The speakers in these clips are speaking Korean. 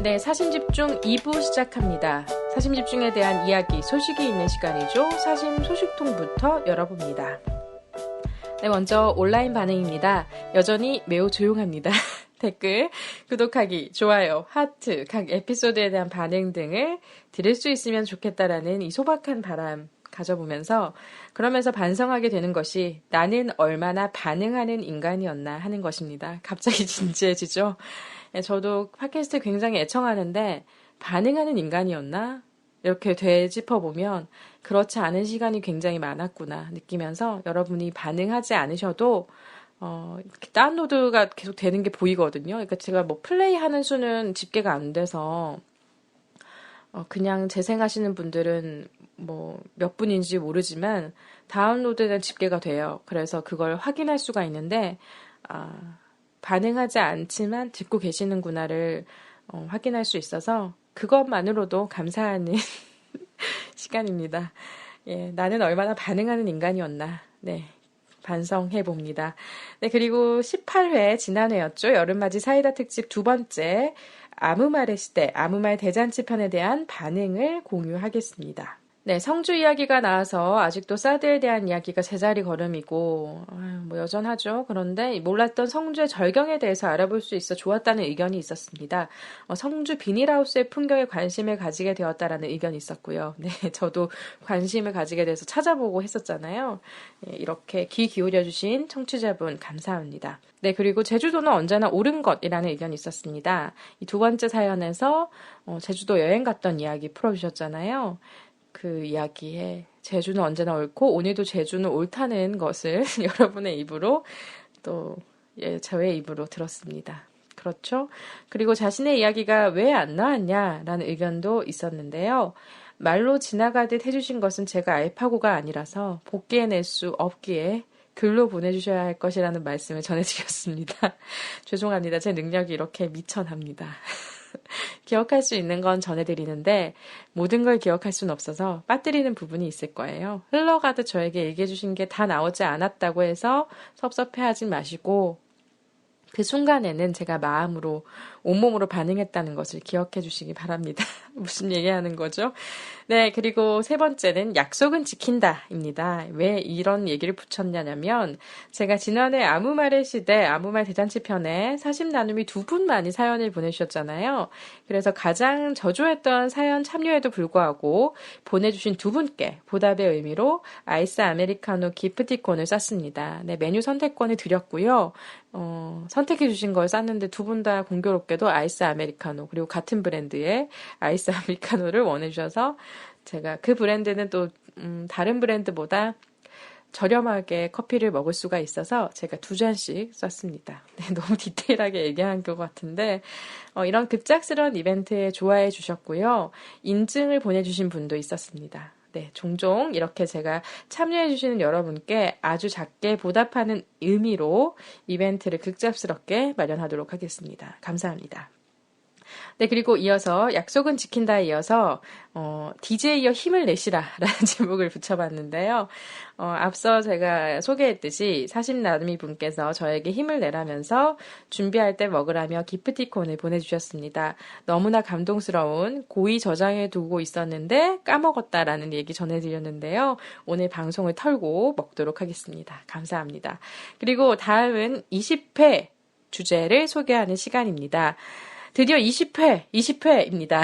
네, 사심집중 2부 시작합니다. 사심집중에 대한 이야기, 소식이 있는 시간이죠. 사심 소식통부터 열어봅니다. 네, 먼저 온라인 반응입니다. 여전히 매우 조용합니다. 댓글, 구독하기, 좋아요, 하트, 각 에피소드에 대한 반응 등을 들을 수 있으면 좋겠다라는 이 소박한 바람 가져보면서 그러면서 반성하게 되는 것이 나는 얼마나 반응하는 인간이었나 하는 것입니다. 갑자기 진지해지죠? 저도 팟캐스트 굉장히 애청하는데 반응하는 인간이었나? 이렇게 되짚어보면 그렇지 않은 시간이 굉장히 많았구나 느끼면서 여러분이 반응하지 않으셔도 다운로드가 계속 되는 게 보이거든요. 그러니까 제가 뭐 플레이하는 수는 집계가 안 돼서 그냥 재생하시는 분들은 뭐 몇 분인지 모르지만 다운로드는 집계가 돼요. 그래서 그걸 확인할 수가 있는데 반응하지 않지만 듣고 계시는구나를 확인할 수 있어서 그것만으로도 감사하는 시간입니다. 예, 나는 얼마나 반응하는 인간이었나. 네, 반성해 봅니다. 네, 그리고 18회 지난해였죠. 여름맞이 사이다 특집 두 번째 아무 말의 시대, 아무 말 대잔치 편에 대한 반응을 공유하겠습니다. 네, 성주 이야기가 나와서 아직도 사드에 대한 이야기가 제자리 걸음이고 뭐 여전하죠. 그런데 몰랐던 성주의 절경에 대해서 알아볼 수 있어 좋았다는 의견이 있었습니다. 성주 비닐하우스의 풍경에 관심을 가지게 되었다라는 의견이 있었고요. 네, 저도 관심을 가지게 돼서 찾아보고 했었잖아요. 네, 이렇게 귀 기울여주신 청취자분 감사합니다. 네, 그리고 제주도는 언제나 옳은 것이라는 의견이 있었습니다. 이 두 번째 사연에서 제주도 여행 갔던 이야기 풀어주셨잖아요. 그 이야기에 제주는 언제나 옳고 오늘도 제주는 옳다는 것을 여러분의 입으로 또 저의 입으로 들었습니다. 그렇죠? 그리고 자신의 이야기가 왜 안 나왔냐라는 의견도 있었는데요. 말로 지나가듯 해주신 것은 제가 알파고가 아니라서 복귀해낼 수 없기에 글로 보내주셔야 할 것이라는 말씀을 전해드렸습니다. 죄송합니다. 제 능력이 이렇게 미천합니다. 기억할 수 있는 건 전해드리는데 모든 걸 기억할 수는 없어서 빠뜨리는 부분이 있을 거예요. 흘러가듯 저에게 얘기해 주신 게 다 나오지 않았다고 해서 섭섭해하지 마시고 그 순간에는 제가 마음으로 온몸으로 반응했다는 것을 기억해 주시기 바랍니다. 무슨 얘기하는 거죠? 네, 그리고 세 번째는 약속은 지킨다입니다. 왜 이런 얘기를 붙였냐면 제가 지난해 아무 말의 시대, 아무 말 대잔치 편에 사심 나눔이 두 분만이 사연을 보내주셨잖아요. 그래서 가장 저조했던 사연 참여에도 불구하고 보내주신 두 분께 보답의 의미로 아이스 아메리카노 기프티콘을 쐈습니다. 네, 메뉴 선택권을 드렸고요. 선택해 주신 걸 쌌는데 두 분 다 공교롭게도 아이스 아메리카노 그리고 같은 브랜드의 아이스 아메리카노를 원해주셔서 제가 그 브랜드는 또 다른 브랜드보다 저렴하게 커피를 먹을 수가 있어서 제가 2잔씩 쐈습니다. 네, 너무 디테일하게 얘기한 것 같은데 이런 급작스러운 이벤트에 좋아해 주셨고요. 인증을 보내주신 분도 있었습니다. 네, 종종 이렇게 제가 참여해 주시는 여러분께 아주 작게 보답하는 의미로 이벤트를 급작스럽게 마련하도록 하겠습니다. 감사합니다. 네, 그리고 이어서 약속은 지킨다에 이어서 DJ여 힘을 내시라 라는 제목을 붙여봤는데요. 앞서 제가 소개했듯이 사심 나눔이 분께서 저에게 힘을 내라면서 준비할 때 먹으라며 기프티콘을 보내주셨습니다. 너무나 감동스러운 고의 저장해 두고 있었는데 까먹었다라는 얘기 전해드렸는데요. 오늘 방송을 털고 먹도록 하겠습니다. 감사합니다. 그리고 다음은 20회 주제를 소개하는 시간입니다. 드디어 20회입니다.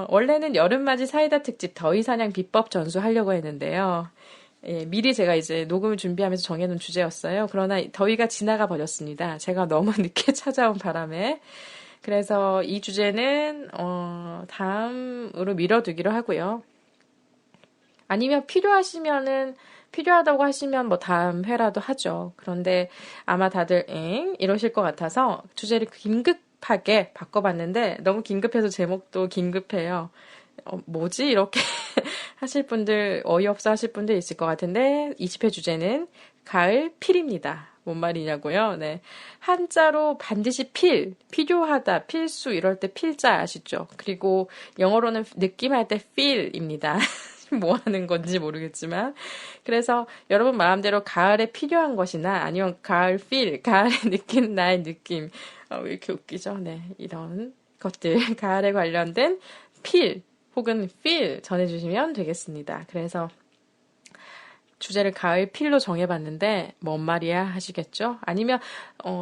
원래는 여름맞이 사이다 특집 더위사냥 비법 전수하려고 했는데요. 예, 미리 제가 이제 녹음을 준비하면서 정해놓은 주제였어요. 그러나 더위가 지나가 버렸습니다. 제가 너무 늦게 찾아온 바람에. 그래서 이 주제는, 다음으로 미뤄두기로 하고요. 아니면 필요하다고 하시면 뭐 다음 회라도 하죠. 그런데 아마 다들 이러실 것 같아서 주제를 긴급하게 바꿔봤는데 너무 긴급해서 제목도 긴급해요. 뭐지? 이렇게 하실 분들, 어이없어 하실 분들 있을 것 같은데 20회 주제는 가을 필입니다. 뭔 말이냐고요? 네. 한자로 반드시 필요하다, 필수 이럴 때 필자 아시죠? 그리고 영어로는 느낌할 때 feel입니다. 뭐 하는 건지 모르겠지만. 그래서 여러분 마음대로 가을에 필요한 것이나 아니면 가을 가을에 느끼는 나의 느낌. 왜 이렇게 웃기죠? 네, 이런 것들. 가을에 관련된 혹은 feel 전해주시면 되겠습니다. 그래서 주제를 가을 필로 정해봤는데 뭔 말이야 하시겠죠? 아니면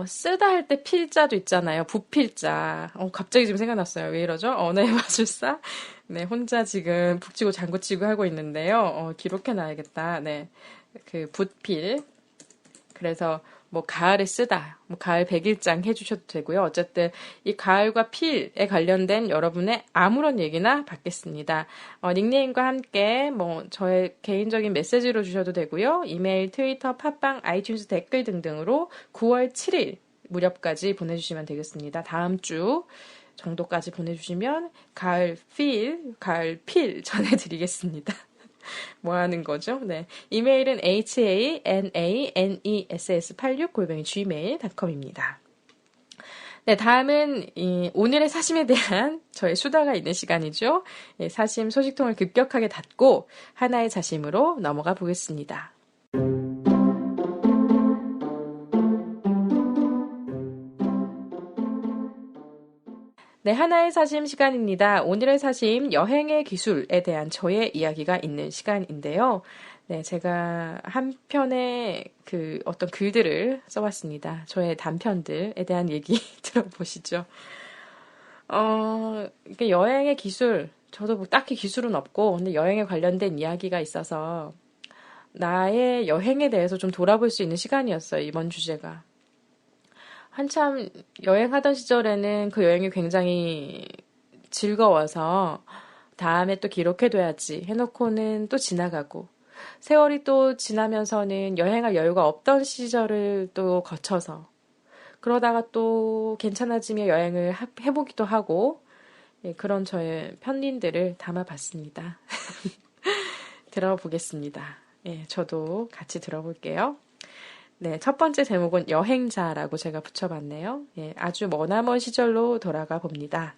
쓰다 할 때 필자도 있잖아요. 부필자. 갑자기 지금 생각났어요. 왜 이러죠? 언어의 마술사? 네, 혼자 지금 북치고 장구치고 하고 있는데요. 기록해놔야겠다. 네, 그 붓필. 그래서 뭐 가을에 쓰다, 뭐 가을 백일장 해주셔도 되고요. 어쨌든 이 가을과 필에 관련된 여러분의 아무런 얘기나 받겠습니다. 닉네임과 함께 뭐 저의 개인적인 메시지로 주셔도 되고요. 이메일, 트위터, 팟빵, 아이튠즈 댓글 등등으로 9월 7일 무렵까지 보내주시면 되겠습니다. 다음 주 정도까지 보내주시면 가을 필 전해드리겠습니다. 뭐 하는 거죠? 네. 이메일은 hananes86@gmail.com입니다. 네, 다음은 오늘의 사심에 대한 저의 수다가 있는 시간이죠. 사심 소식통을 급격하게 닫고 하나의 자심으로 넘어가 보겠습니다. 네, 하나의 사심 시간입니다. 오늘의 사심, 여행의 기술에 대한 저의 이야기가 있는 시간인데요. 네, 제가 한 편의 어떤 글들을 써봤습니다. 저의 단편들에 대한 얘기 들어보시죠. 여행의 기술, 저도 뭐 딱히 기술은 없고, 근데 여행에 관련된 이야기가 있어서 나의 여행에 대해서 좀 돌아볼 수 있는 시간이었어요, 이번 주제가. 한참 여행하던 시절에는 그 여행이 굉장히 즐거워서 다음에 또 기록해둬야지 해놓고는 또 지나가고 세월이 또 지나면서는 여행할 여유가 없던 시절을 또 거쳐서 그러다가 또 괜찮아지며 여행을 해보기도 하고 그런 저의 편린들을 담아봤습니다. 들어보겠습니다. 저도 같이 들어볼게요. 네, 첫 번째 제목은 여행자라고 제가 붙여봤네요. 아주 머나먼 시절로 돌아가 봅니다.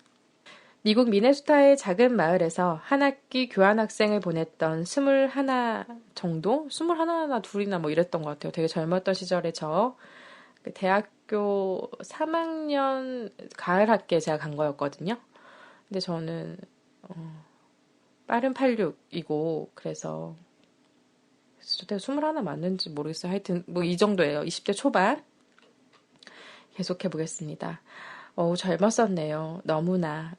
미국 미네소타의 작은 마을에서 한 학기 교환학생을 보냈던 21 정도? 21나 둘이나 뭐 이랬던 것 같아요. 되게 젊었던 시절에 대학교 3학년 가을 학기에 제가 간 거였거든요. 근데 저는 빠른 86이고 그래서 그때 21 맞는지 모르겠어요. 하여튼 뭐 이 정도예요. 20대 초반. 계속해 보겠습니다. 젊었었네요. 너무나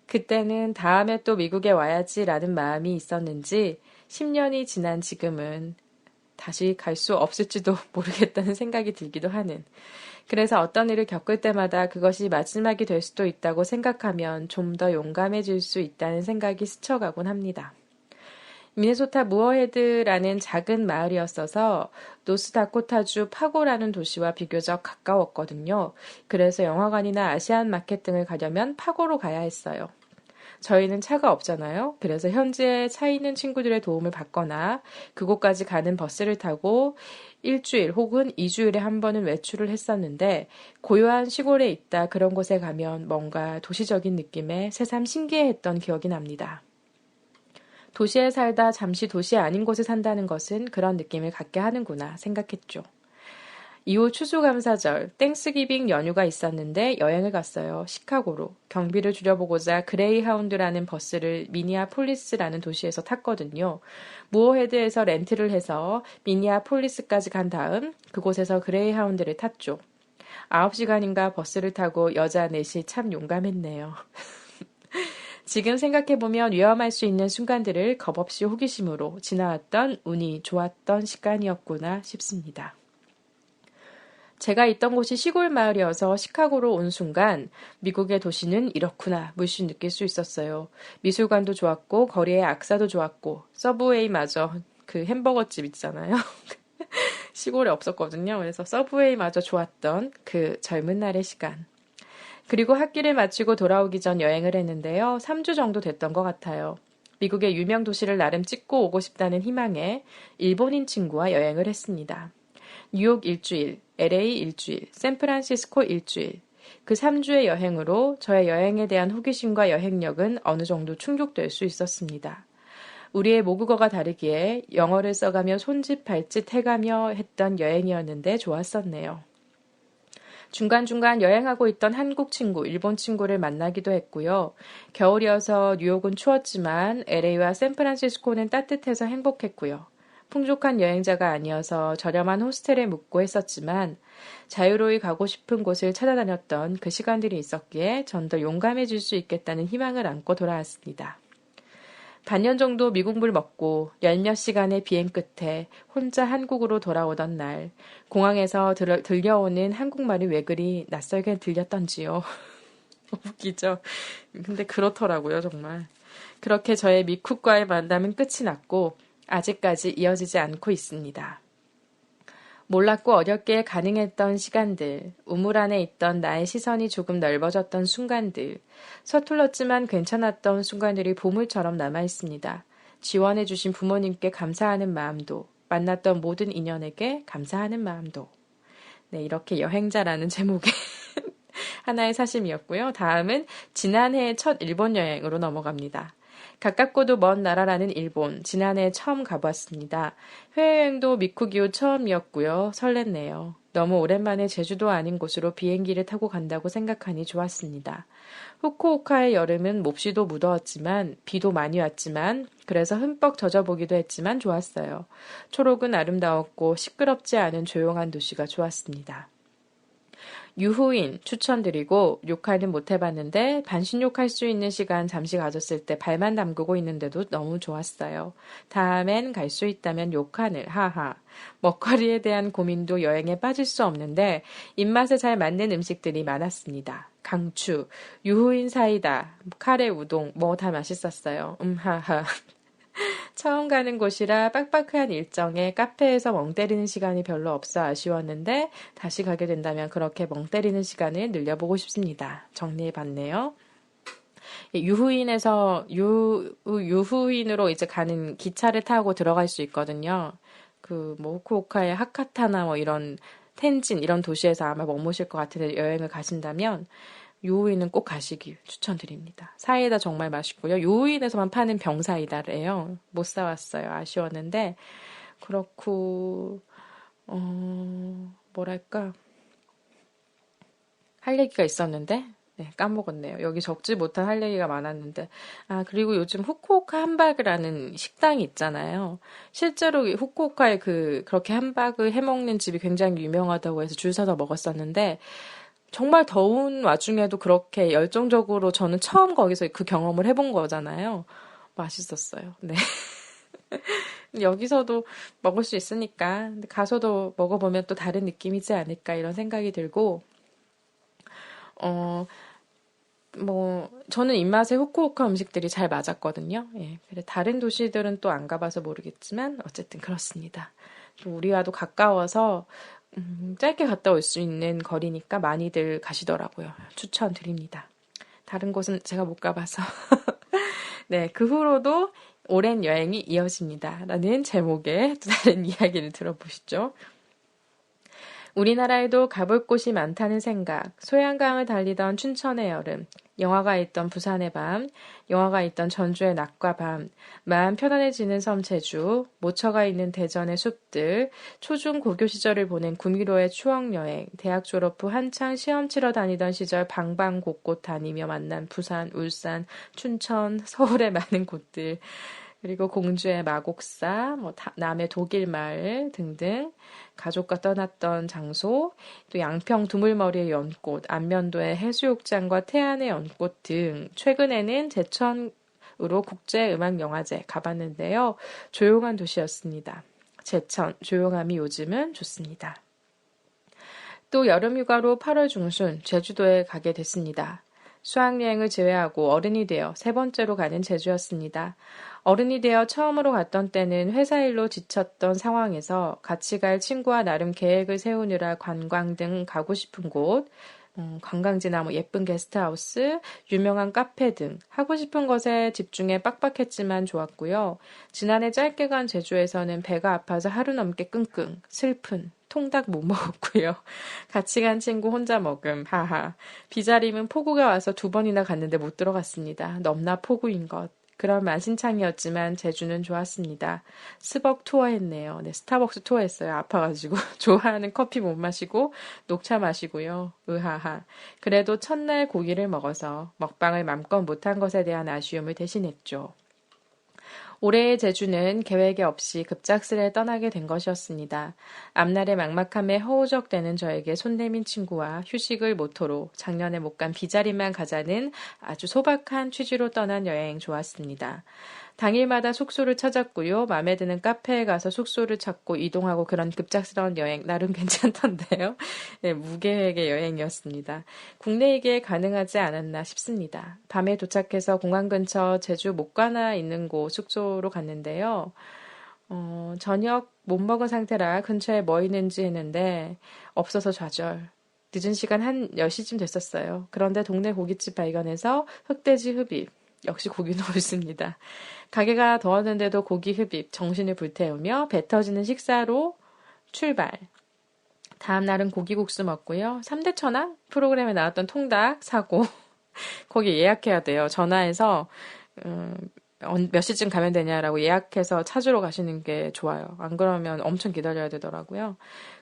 그때는 다음에 또 미국에 와야지라는 마음이 있었는지 10년이 지난 지금은 다시 갈 수 없을지도 모르겠다는 생각이 들기도 하는. 그래서 어떤 일을 겪을 때마다 그것이 마지막이 될 수도 있다고 생각하면 좀 더 용감해질 수 있다는 생각이 스쳐가곤 합니다. 미네소타 무어헤드라는 작은 마을이었어서 노스다코타주 파고라는 도시와 비교적 가까웠거든요. 그래서 영화관이나 아시안 마켓 등을 가려면 파고로 가야 했어요. 저희는 차가 없잖아요. 그래서 현지에 차 있는 친구들의 도움을 받거나 그곳까지 가는 버스를 타고 일주일 혹은 2주일에 한 번은 외출을 했었는데 고요한 시골에 있다 그런 곳에 가면 뭔가 도시적인 느낌에 새삼 신기해했던 기억이 납니다. 도시에 살다 잠시 도시 아닌 곳에 산다는 것은 그런 느낌을 갖게 하는구나 생각했죠. 이후 추수감사절, 땡스기빙 연휴가 있었는데 여행을 갔어요. 시카고로. 경비를 줄여보고자 그레이하운드라는 버스를 미니아폴리스라는 도시에서 탔거든요. 무어헤드에서 렌트를 해서 미니아폴리스까지 간 다음 그곳에서 그레이하운드를 탔죠. 9시간인가 버스를 타고 여자 넷이 참 용감했네요. 지금 생각해보면 위험할 수 있는 순간들을 겁없이 호기심으로 지나왔던 운이 좋았던 시간이었구나 싶습니다. 제가 있던 곳이 시골 마을이어서 시카고로 온 순간 미국의 도시는 이렇구나 물씬 느낄 수 있었어요. 미술관도 좋았고 거리의 악사도 좋았고 서브웨이마저 그 햄버거집 있잖아요. 시골에 없었거든요. 그래서 서브웨이마저 좋았던 그 젊은 날의 시간. 그리고 학기를 마치고 돌아오기 전 여행을 했는데요. 3주 정도 됐던 것 같아요. 미국의 유명 도시를 나름 찍고 오고 싶다는 희망에 일본인 친구와 여행을 했습니다. 뉴욕 일주일, LA 일주일, 샌프란시스코 일주일. 그 3주의 여행으로 저의 여행에 대한 호기심과 여행력은 어느 정도 충족될 수 있었습니다. 우리의 모국어가 다르기에 영어를 써가며 손짓 발짓 해가며 했던 여행이었는데 좋았었네요. 중간중간 여행하고 있던 한국 친구, 일본 친구를 만나기도 했고요. 겨울이어서 뉴욕은 추웠지만 LA와 샌프란시스코는 따뜻해서 행복했고요. 풍족한 여행자가 아니어서 저렴한 호스텔에 묵고 했었지만 자유로이 가고 싶은 곳을 찾아다녔던 그 시간들이 있었기에 전 더 용감해질 수 있겠다는 희망을 안고 돌아왔습니다. 반년 정도 미국물 먹고 열 몇 시간의 비행 끝에 혼자 한국으로 돌아오던 날 공항에서 들려오는 한국말이 왜 그리 낯설게 들렸던지요. 웃기죠? 근데 그렇더라고요, 정말. 그렇게 저의 미국과의 만남은 끝이 났고 아직까지 이어지지 않고 있습니다. 몰랐고 어렵게 가능했던 시간들, 우물 안에 있던 나의 시선이 조금 넓어졌던 순간들, 서툴렀지만 괜찮았던 순간들이 보물처럼 남아있습니다. 지원해주신 부모님께 감사하는 마음도, 만났던 모든 인연에게 감사하는 마음도. 네, 이렇게 여행자라는 제목의 하나의 사심이었고요. 다음은 지난해 첫 일본 여행으로 넘어갑니다. 가깝고도 먼 나라라는 일본, 지난해 처음 가보았습니다. 해외여행도 미국 이후 처음이었고요. 설렜네요. 너무 오랜만에 제주도 아닌 곳으로 비행기를 타고 간다고 생각하니 좋았습니다. 후쿠오카의 여름은 몹시도 무더웠지만 비도 많이 왔지만 그래서 흠뻑 젖어보기도 했지만 좋았어요. 초록은 아름다웠고 시끄럽지 않은 조용한 도시가 좋았습니다. 유후인 추천드리고 욕할은 못 해봤는데 반신욕할 수 있는 시간 잠시 가졌을 때 발만 담그고 있는데도 너무 좋았어요. 다음엔 갈 수 있다면 욕하늘 하하. 먹거리에 대한 고민도 여행에 빠질 수 없는데 입맛에 잘 맞는 음식들이 많았습니다. 강추, 유후인 사이다, 카레 우동 뭐 다 맛있었어요. 하하. 처음 가는 곳이라 빡빡한 일정에 카페에서 멍 때리는 시간이 별로 없어 아쉬웠는데 다시 가게 된다면 그렇게 멍 때리는 시간을 늘려보고 싶습니다. 정리해봤네요. 유후인에서 유후인으로 이제 가는 기차를 타고 들어갈 수 있거든요. 후쿠오카의 하카타나 이런 텐진 이런 도시에서 아마 머무실 것 같은데 여행을 가신다면 요우인은 꼭 가시길 추천드립니다. 사이다 정말 맛있고요. 요우인에서만 파는 병사이다래요. 못 사왔어요. 아쉬웠는데 그렇고 뭐랄까 할 얘기가 있었는데 네, 까먹었네요. 여기 적지 못한 할 얘기가 많았는데 그리고 요즘 후쿠오카 함바그라는 식당이 있잖아요. 실제로 후쿠오카에 그렇게 함바그 해먹는 집이 굉장히 유명하다고 해서 줄 서서 먹었었는데 정말 더운 와중에도 그렇게 열정적으로 저는 처음 거기서 그 경험을 해본 거잖아요. 맛있었어요. 네. 여기서도 먹을 수 있으니까 가서도 먹어보면 또 다른 느낌이지 않을까 이런 생각이 들고 저는 입맛에 후쿠오카 음식들이 잘 맞았거든요. 예, 그래 다른 도시들은 또 안 가봐서 모르겠지만 어쨌든 그렇습니다. 또 우리와도 가까워서 짧게 갔다 올 수 있는 거리니까 많이들 가시더라고요. 추천드립니다. 다른 곳은 제가 못 가봐서. 네, 그 후로도 오랜 여행이 이어집니다. 라는 제목의 또 다른 이야기를 들어보시죠. 우리나라에도 가볼 곳이 많다는 생각, 소양강을 달리던 춘천의 여름, 영화가 있던 부산의 밤, 영화가 있던 전주의 낮과 밤, 마음 편안해지는 섬 제주, 모처가 있는 대전의 숲들, 초중 고교 시절을 보낸 구미로의 추억여행, 대학 졸업 후 한창 시험 치러 다니던 시절 방방곡곡 다니며 만난 부산, 울산, 춘천, 서울의 많은 곳들, 그리고 공주의 마곡사, 남해 독일마을 등등 가족과 떠났던 장소, 또 양평 두물머리의 연꽃, 안면도의 해수욕장과 태안의 연꽃 등 최근에는 제천으로 국제음악영화제 가봤는데요. 조용한 도시였습니다. 제천, 조용함이 요즘은 좋습니다. 또 여름휴가로 8월 중순 제주도에 가게 됐습니다. 수학여행을 제외하고 어른이 되어 세 번째로 가는 제주였습니다. 어른이 되어 처음으로 갔던 때는 회사 일로 지쳤던 상황에서 같이 갈 친구와 나름 계획을 세우느라 관광 등 가고 싶은 곳, 관광지나 예쁜 게스트하우스, 유명한 카페 등 하고 싶은 것에 집중해 빡빡했지만 좋았고요. 지난해 짧게 간 제주에서는 배가 아파서 하루 넘게 끙끙, 슬픈, 통닭 못 먹었고요. 같이 간 친구 혼자 먹음, 하하. 비자림은 폭우가 와서 2번이나 갔는데 못 들어갔습니다. 넘나 폭우인 것. 그런 만신창이었지만 제주는 좋았습니다. 스벅 투어했네요. 네, 스타벅스 투어했어요. 아파가지고. 좋아하는 커피 못 마시고 녹차 마시고요. 으하하. 그래도 첫날 고기를 먹어서 먹방을 맘껏 못한 것에 대한 아쉬움을 대신했죠. 올해의 제주는 계획에 없이 급작스레 떠나게 된 것이었습니다. 앞날의 막막함에 허우적대는 저에게 손 내민 친구와 휴식을 모토로 작년에 못 간 비자리만 가자는 아주 소박한 취지로 떠난 여행 좋았습니다. 당일마다 숙소를 찾았고요. 마음에 드는 카페에 가서 숙소를 찾고 이동하고 그런 급작스러운 여행 나름 괜찮던데요. 네, 무계획의 여행이었습니다. 국내이기에 가능하지 않았나 싶습니다. 밤에 도착해서 공항 근처 제주 목가나 있는 곳 숙소로 갔는데요. 저녁 못 먹은 상태라 근처에 뭐 있는지 했는데 없어서 좌절. 늦은 시간 한 10시쯤 됐었어요. 그런데 동네 고깃집 발견해서 흑돼지 흡입. 역시 고기는 없습니다. 가게가 더웠는데도 고기 흡입, 정신을 불태우며 배 터지는 식사로 출발. 다음 날은 고기국수 먹고요. 3대 천왕 프로그램에 나왔던 통닭 사고 거기 예약해야 돼요. 전화해서 몇 시쯤 가면 되냐라고 예약해서 찾으러 가시는 게 좋아요. 안 그러면 엄청 기다려야 되더라고요.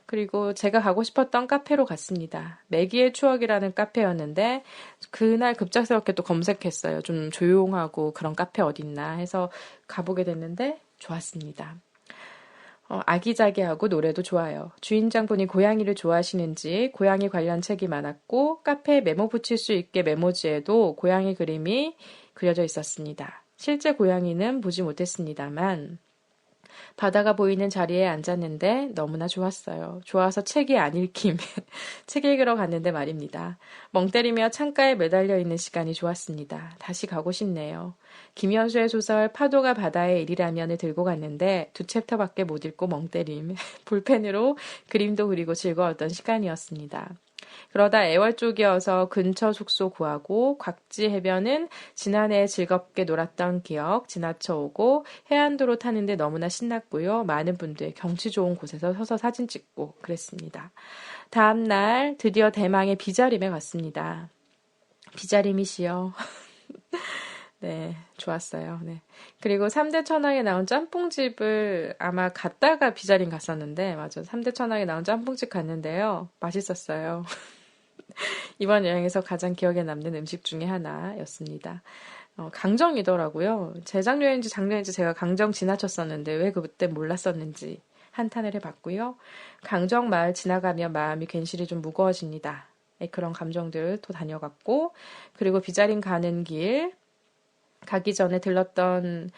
그리고 제가 가고 싶었던 카페로 갔습니다. 매기의 추억이라는 카페였는데 그날 급작스럽게 또 검색했어요. 좀 조용하고 그런 카페 어딨나 해서 가보게 됐는데 좋았습니다. 아기자기하고 노래도 좋아요. 주인장분이 고양이를 좋아하시는지 고양이 관련 책이 많았고 카페에 메모 붙일 수 있게 메모지에도 고양이 그림이 그려져 있었습니다. 실제 고양이는 보지 못했습니다만 바다가 보이는 자리에 앉았는데 너무나 좋았어요. 좋아서 책이 안 읽힘. 책 읽으러 갔는데 말입니다. 멍 때리며 창가에 매달려 있는 시간이 좋았습니다. 다시 가고 싶네요. 김현수의 소설 파도가 바다의 일이라면을 들고 갔는데 2챕터밖에 못 읽고 멍 때림. 볼펜으로 그림도 그리고 즐거웠던 시간이었습니다. 그러다 애월 쪽이어서 근처 숙소 구하고 곽지 해변은 지난해 즐겁게 놀았던 기억 지나쳐 오고 해안도로 타는데 너무나 신났고요. 많은 분들 경치 좋은 곳에서 서서 사진 찍고 그랬습니다. 다음 날 드디어 대망의 비자림에 갔습니다. 비자림이시여. 네, 좋았어요. 네. 그리고 3대 천왕에 나온 짬뽕집을 아마 갔다가 비자림 갔었는데, 맞아. 3대 천왕에 나온 짬뽕집 갔는데요. 맛있었어요. 이번 여행에서 가장 기억에 남는 음식 중에 하나였습니다. 강정이더라고요. 재작년인지 작년인지 제가 강정 지나쳤었는데 왜 그때 몰랐었는지 한탄을 해봤고요. 강정 마을 지나가면 마음이 괜시리 좀 무거워집니다. 그런 감정들 또 다녀갔고, 그리고 비자림 가는 길, 가기 전에 들렀던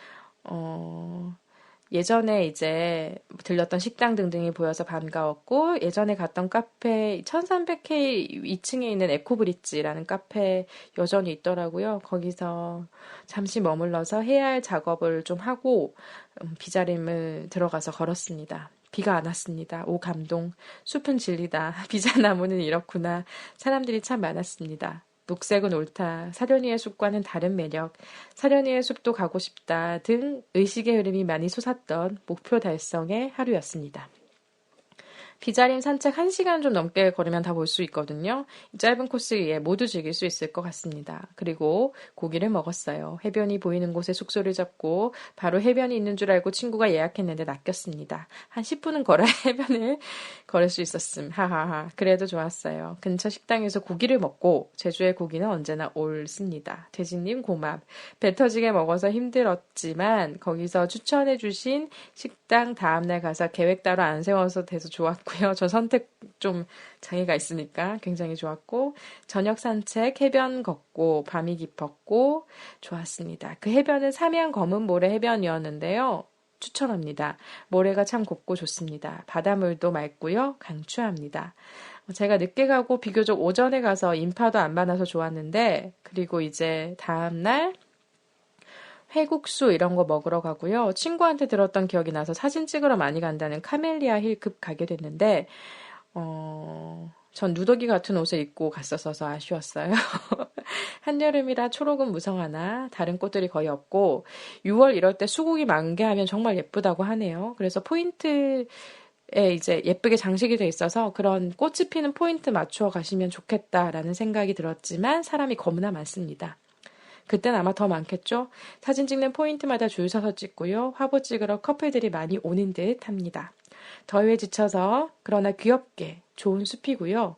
예전에 이제 들렸던 식당 등등이 보여서 반가웠고 예전에 갔던 카페 1300K 2층에 있는 에코브릿지라는 카페 여전히 있더라고요. 거기서 잠시 머물러서 해야 할 작업을 좀 하고 비자림을 들어가서 걸었습니다. 비가 안 왔습니다. 오 감동. 숲은 진리다. 비자나무는 이렇구나. 사람들이 참 많았습니다. 녹색은 옳다. 사려니의 숲과는 다른 매력. 사려니의 숲도 가고 싶다. 등 의식의 흐름이 많이 솟았던 목표 달성의 하루였습니다. 비자림 산책 1시간 좀 넘게 걸으면 다 볼 수 있거든요. 이 짧은 코스에 모두 즐길 수 있을 것 같습니다. 그리고 고기를 먹었어요. 해변이 보이는 곳에 숙소를 잡고 바로 해변이 있는 줄 알고 친구가 예약했는데 낚였습니다. 한 10분은 걸어야 해변을 걸을 수 있었음. 하하하. 그래도 좋았어요. 근처 식당에서 고기를 먹고 제주의 고기는 언제나 옳습니다. 돼지님 고맙. 배 터지게 먹어서 힘들었지만 거기서 추천해 주신 식당 다음날 가서 계획 따로 안 세워서 돼서 좋았고 저 선택 좀 장애가 있으니까 굉장히 좋았고 저녁 산책 해변 걷고 밤이 깊었고 좋았습니다. 그 해변은 삼양 검은 모래 해변이었는데요. 추천합니다. 모래가 참 곱고 좋습니다. 바닷물도 맑고요. 강추합니다. 제가 늦게 가고 비교적 오전에 가서 인파도 안 많아서 좋았는데 그리고 이제 다음날 회국수 이런 거 먹으러 가고요. 친구한테 들었던 기억이 나서 사진 찍으러 많이 간다는 카멜리아 힐급 가게 됐는데 전 누더기 같은 옷을 입고 갔었어서 아쉬웠어요. 한여름이라 초록은 무성하나 다른 꽃들이 거의 없고 6월 이럴 때 수국이 만개하면 정말 예쁘다고 하네요. 그래서 포인트에 이제 예쁘게 장식이 돼 있어서 그런 꽃이 피는 포인트 맞추어 가시면 좋겠다라는 생각이 들었지만 사람이 너무나 많습니다. 그땐 아마 더 많겠죠? 사진 찍는 포인트마다 줄 서서 찍고요. 화보 찍으러 커플들이 많이 오는 듯 합니다. 더위에 지쳐서 그러나 귀엽게 좋은 숲이고요.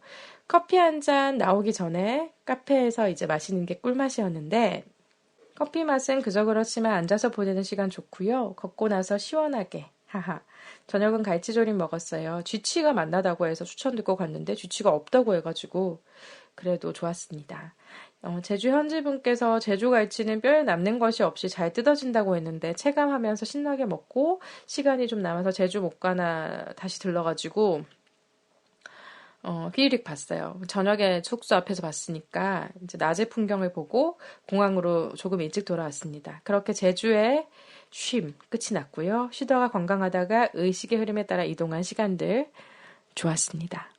커피 한 잔 나오기 전에 카페에서 이제 마시는 게 꿀맛이었는데 커피 맛은 그저 그렇지만 앉아서 보내는 시간 좋고요. 걷고 나서 시원하게 하하. 저녁은 갈치조림 먹었어요. 쥐치가 만나다고 해서 추천 듣고 갔는데 쥐치가 없다고 해가지고 그래도 좋았습니다. 제주 현지분께서 제주 갈치는 뼈에 남는 것이 없이 잘 뜯어진다고 했는데 체감하면서 신나게 먹고 시간이 좀 남아서 제주 못 가나 다시 들러가지고 피리릭 봤어요. 저녁에 숙소 앞에서 봤으니까 이제 낮의 풍경을 보고 공항으로 조금 일찍 돌아왔습니다. 그렇게 제주에 끝이 났고요. 쉬다가 관광하다가 의식의 흐름에 따라 이동한 시간들 좋았습니다.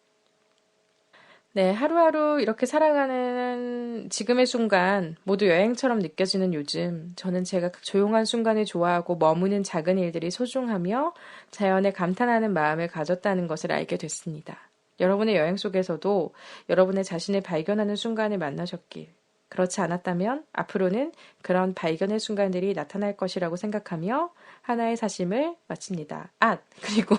네, 하루하루 이렇게 살아가는 지금의 순간 모두 여행처럼 느껴지는 요즘 저는 제가 조용한 순간을 좋아하고 머무는 작은 일들이 소중하며 자연에 감탄하는 마음을 가졌다는 것을 알게 됐습니다. 여러분의 여행 속에서도 여러분의 자신을 발견하는 순간을 만나셨길. 그렇지 않았다면 앞으로는 그런 발견의 순간들이 나타날 것이라고 생각하며 하나의 사심을 마칩니다. 그리고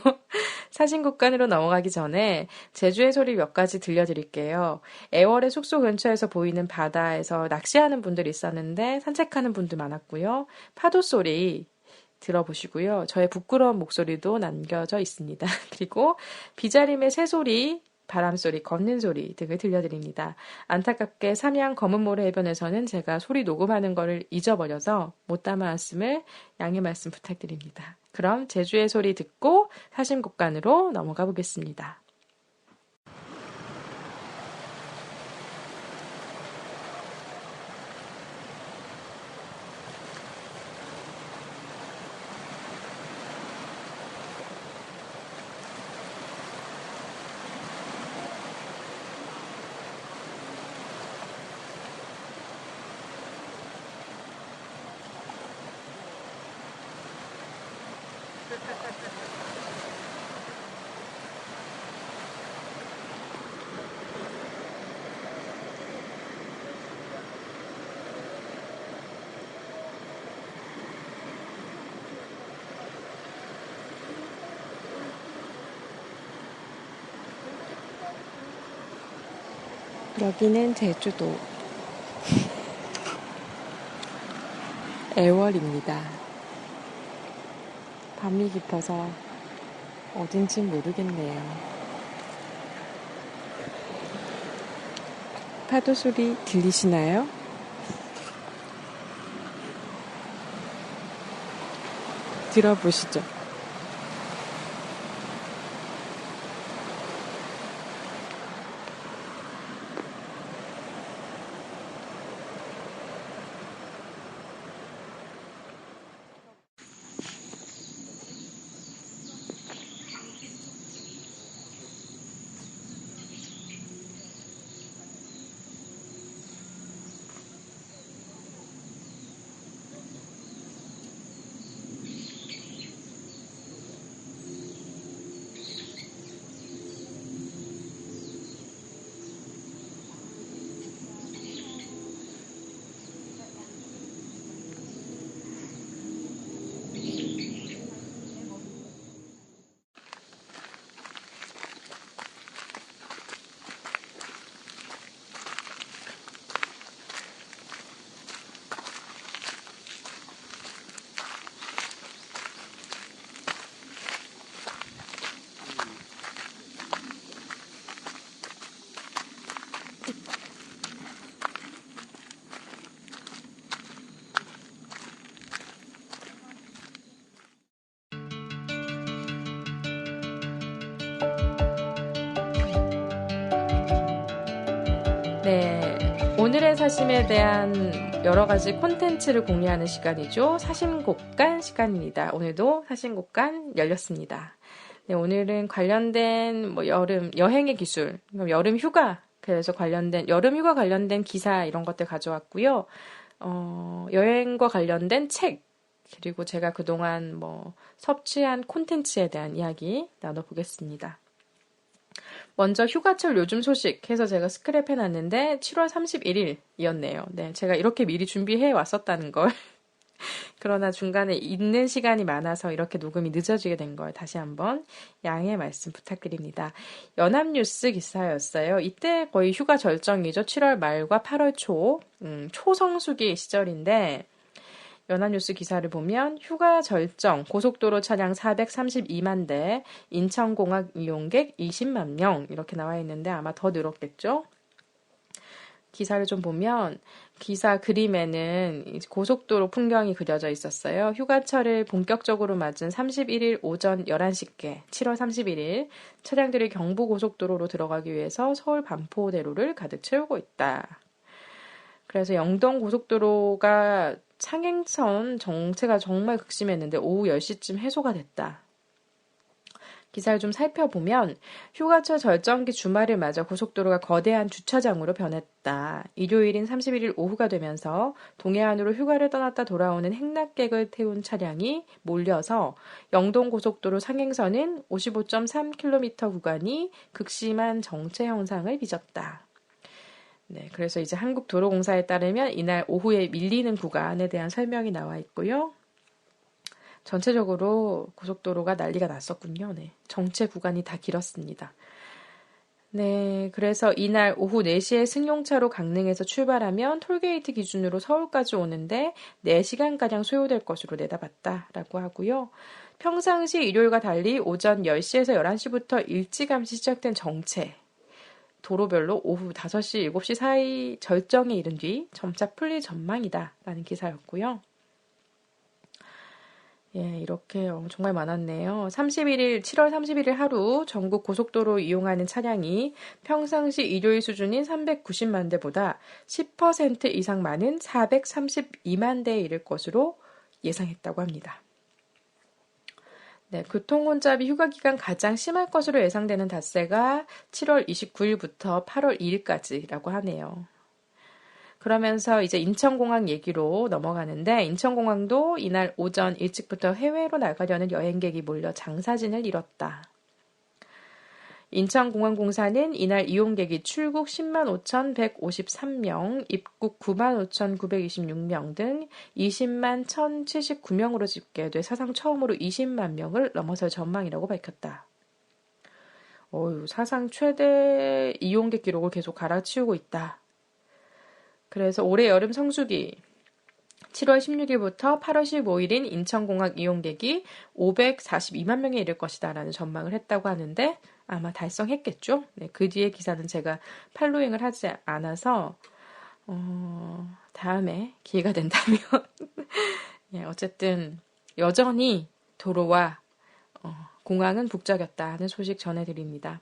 사신 국간으로 넘어가기 전에 제주의 소리 몇 가지 들려드릴게요. 애월의 숙소 근처에서 보이는 바다에서 낚시하는 분들이 있었는데 산책하는 분들 많았고요. 파도 소리 들어보시고요. 저의 부끄러운 목소리도 남겨져 있습니다. 그리고 비자림의 새소리, 바람소리, 걷는 소리 등을 들려드립니다. 안타깝게 삼양 검은모래 해변에서는 제가 소리 녹음하는 거를 잊어버려서 못 담아왔음을 양해 말씀 부탁드립니다. 그럼 제주의 소리 듣고 사심곡간으로 넘어가 보겠습니다. 여기는 제주도 애월입니다. 밤이 깊어서 어딘진 모르겠네요. 파도 소리 들리시나요? 들어보시죠. 네, 오늘의 사심에 대한 여러 가지 콘텐츠를 공유하는 시간이죠. 사심곡간 시간입니다. 오늘도 사심곡간 열렸습니다. 네, 오늘은 관련된 여행의 기술, 여름 휴가, 그래서 여름 휴가 관련된 기사 이런 것들 가져왔고요. 여행과 관련된 책, 그리고 제가 그동안 섭취한 콘텐츠에 대한 이야기 나눠보겠습니다. 먼저 휴가철 요즘 소식 해서 제가 스크랩 해놨는데 7월 31일이었네요. 네, 제가 이렇게 미리 준비해 왔었다는 걸. 그러나 중간에 있는 시간이 많아서 이렇게 녹음이 늦어지게 된 걸 다시 한번 양해 말씀 부탁드립니다. 연합뉴스 기사였어요. 이때 거의 휴가 절정이죠. 7월 말과 8월 초, 초성수기 시절인데 연합뉴스 기사를 보면 휴가 절정, 고속도로 차량 432만 대, 인천공항 이용객 20만 명 이렇게 나와 있는데 아마 더 늘었겠죠? 기사를 좀 보면 기사 그림에는 고속도로 풍경이 그려져 있었어요. 휴가철을 본격적으로 맞은 31일 오전 11시께 7월 31일 차량들이 경부고속도로로 들어가기 위해서 서울 반포대로를 가득 채우고 있다. 그래서 영동고속도로가 창행선 정체가 정말 극심했는데 오후 10시쯤 해소가 됐다. 기사를 좀 살펴보면 휴가철 절정기 주말을 맞아 고속도로가 거대한 주차장으로 변했다. 일요일인 31일 오후가 되면서 동해안으로 휴가를 떠났다 돌아오는 행락객을 태운 차량이 몰려서 영동고속도로 상행선은 55.3km 구간이 극심한 정체 현상을 빚었다. 네, 그래서 이제 한국도로공사에 따르면 이날 오후에 밀리는 구간에 대한 설명이 나와 있고요. 전체적으로 고속도로가 난리가 났었군요. 네, 정체 구간이 다 길었습니다. 네, 그래서 이날 오후 4시에 승용차로 강릉에서 출발하면 톨게이트 기준으로 서울까지 오는데 4시간가량 소요될 것으로 내다봤다라고 하고요. 평상시 일요일과 달리 오전 10시에서 11시부터 일찌감치 시작된 정체. 도로별로 오후 5시, 7시 사이 절정에 이른 뒤 점차 풀릴 전망이다 라는 기사였고요. 예, 이렇게 정말 많았네요. 7월 31일 하루 전국 고속도로 이용하는 차량이 평상시 일요일 수준인 390만 대보다 10% 이상 많은 432만 대에 이를 것으로 예상했다고 합니다. 네, 교통혼잡이 휴가 기간 가장 심할 것으로 예상되는 닷새가 7월 29일부터 8월 2일까지라고 하네요. 그러면서 이제 인천공항 얘기로 넘어가는데 인천공항도 이날 오전 일찍부터 해외로 나가려는 여행객이 몰려 장사진을 이뤘다. 인천공항공사는 이날 이용객이 출국 10만 5,153명, 입국 9만 5,926명 등 20만 1,079명으로 집계돼 사상 처음으로 20만 명을 넘어설 전망이라고 밝혔다. 사상 최대 이용객 기록을 계속 갈아치우고 있다. 그래서 올해 여름 성수기 7월 16일부터 8월 15일인 인천공항 이용객이 542만 명에 이를 것이다 라는 전망을 했다고 하는데 아마 달성했겠죠? 네, 그 뒤에 기사는 제가 팔로잉을 하지 않아서 다음에 기회가 된다면 예, 어쨌든 여전히 도로와 공항은 북적였다는 소식 전해드립니다.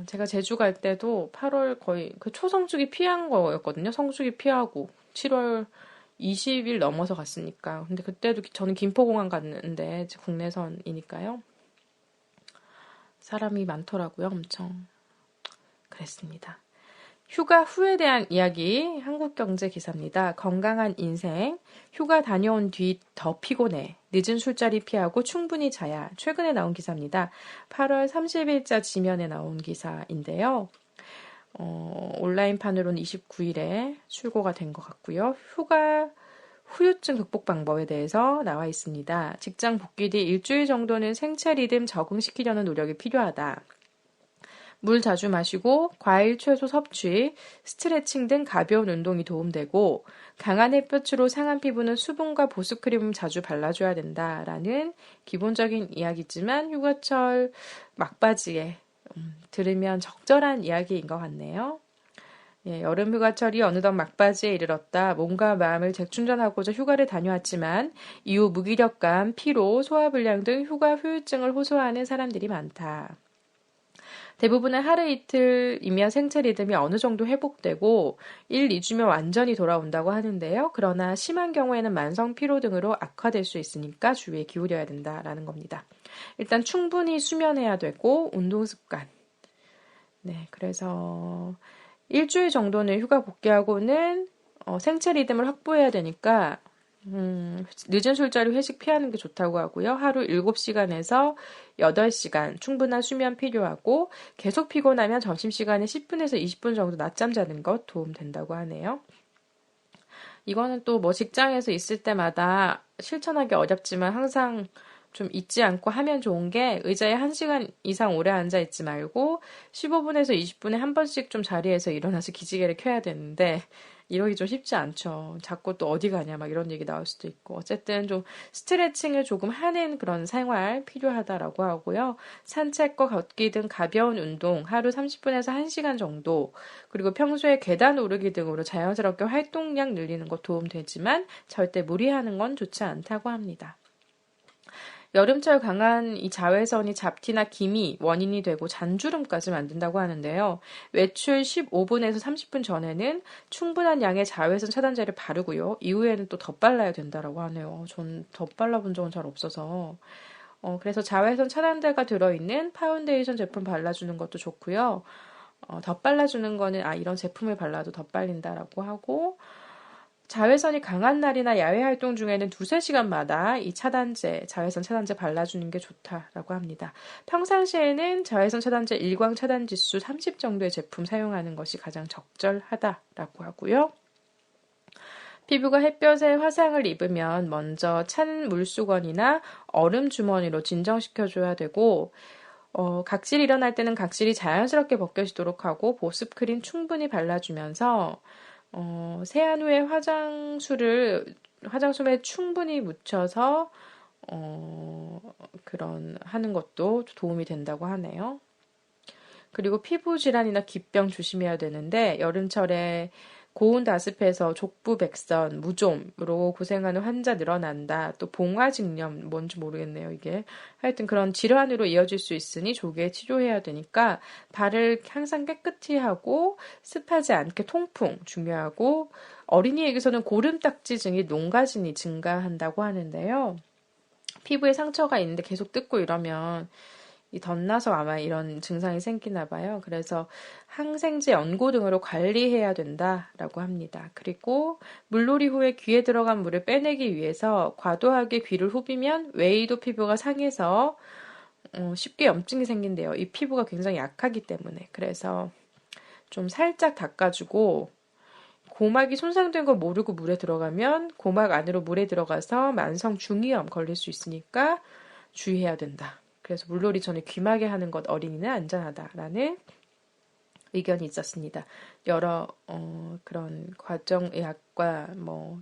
제가 제주 갈 때도 8월 거의 그 초성수기 피한 거였거든요. 성수기 피하고 7월 20일 넘어서 갔으니까. 근데 그때도 저는 김포공항 갔는데 국내선이니까요. 사람이 많더라고요. 엄청. 그랬습니다. 휴가 후에 대한 이야기 한국경제 기사입니다. 건강한 인생. 휴가 다녀온 뒤 더 피곤해. 늦은 술자리 피하고 충분히 자야. 최근에 나온 기사입니다. 8월 30일자 지면에 나온 기사인데요. 온라인판으로는 29일에 출고가 된 것 같고요. 휴가 후유증 극복 방법에 대해서 나와 있습니다. 직장 복귀 뒤 일주일 정도는 생체 리듬 적응시키려는 노력이 필요하다. 물 자주 마시고 과일, 채소 섭취, 스트레칭 등 가벼운 운동이 도움되고 강한 햇볕으로 상한 피부는 수분과 보습크림 자주 발라줘야 된다라는 기본적인 이야기지만 휴가철 막바지에 들으면 적절한 이야기인 것 같네요. 예, 여름 휴가철이 어느덧 막바지에 이르렀다. 몸과 마음을 재충전하고자 휴가를 다녀왔지만 이후 무기력감, 피로, 소화불량 등 휴가 후유증을 호소하는 사람들이 많다. 대부분은 하루 이틀이면 생체 리듬이 어느 정도 회복되고 1, 2주면 완전히 돌아온다고 하는데요. 그러나 심한 경우에는 만성 피로 등으로 악화될 수 있으니까 주의에 기울여야 된다라는 겁니다. 일단 충분히 수면해야 되고 운동 습관. 네, 그래서 일주일 정도는 휴가 복귀하고는 생체 리듬을 확보해야 되니까 늦은 술자리 회식 피하는 게 좋다고 하고요. 하루 7시간에서 8시간 충분한 수면 필요하고 계속 피곤하면 점심시간에 10분에서 20분 정도 낮잠 자는 것 도움 된다고 하네요. 이거는 또 뭐 직장에서 있을 때마다 실천하기 어렵지만 항상 좀 잊지 않고 하면 좋은 게 의자에 1시간 이상 오래 앉아 있지 말고 15분에서 20분에 한 번씩 좀 자리에서 일어나서 기지개를 켜야 되는데 이러기 좀 쉽지 않죠. 자꾸 또 어디 가냐 막 이런 얘기 나올 수도 있고 어쨌든 좀 스트레칭을 조금 하는 그런 생활 필요하다라고 하고요. 산책과 걷기 등 가벼운 운동 하루 30분에서 1시간 정도 그리고 평소에 계단 오르기 등으로 자연스럽게 활동량 늘리는 것 도움 되지만 절대 무리하는 건 좋지 않다고 합니다. 여름철 강한 이 자외선이 잡티나 기미 원인이 되고 잔주름까지 만든다고 하는데요. 외출 15분에서 30분 전에는 충분한 양의 자외선 차단제를 바르고요. 이후에는 또 덧발라야 된다라고 하네요. 전 덧발라본 적은 잘 없어서. 그래서 자외선 차단제가 들어있는 파운데이션 제품 발라주는 것도 좋고요. 덧발라주는 거는 이런 제품을 발라도 덧발린다라고 하고 자외선이 강한 날이나 야외 활동 중에는 2~3시간마다 이 자외선 차단제 발라주는 게 좋다라고 합니다. 평상시에는 자외선 차단제 일광 차단 지수 30 정도의 제품 사용하는 것이 가장 적절하다라고 하고요. 피부가 햇볕에 화상을 입으면 먼저 찬 물수건이나 얼음 주머니로 진정시켜줘야 되고 각질이 일어날 때는 각질이 자연스럽게 벗겨지도록 하고 보습크림 충분히 발라주면서 세안 후에 화장솜에 충분히 묻혀서, 하는 것도 도움이 된다고 하네요. 그리고 피부 질환이나 기병 조심해야 되는데, 여름철에 고온 다습해서 족부백선, 무좀으로 고생하는 환자 늘어난다. 또 봉화직염, 뭔지 모르겠네요, 이게. 하여튼 그런 질환으로 이어질 수 있으니 조기에 치료해야 되니까 발을 항상 깨끗이 하고 습하지 않게 통풍 중요하고 어린이에게서는 고름딱지증이 농가진이 증가한다고 하는데요. 피부에 상처가 있는데 계속 뜯고 이러면 이 덧나서 아마 이런 증상이 생기나 봐요. 그래서 항생제 연고 등으로 관리해야 된다라고 합니다. 그리고 물놀이 후에 귀에 들어간 물을 빼내기 위해서 과도하게 귀를 후비면 외이도 피부가 상해서 쉽게 염증이 생긴대요. 이 피부가 굉장히 약하기 때문에. 그래서 좀 살짝 닦아주고 고막이 손상된 걸 모르고 물에 들어가면 고막 안으로 물에 들어가서 만성 중이염 걸릴 수 있으니까 주의해야 된다. 그래서 물놀이 전에 귀마개 하는 것 어린이는 안전하다라는 의견이 있었습니다. 여러 그런 과정의학과,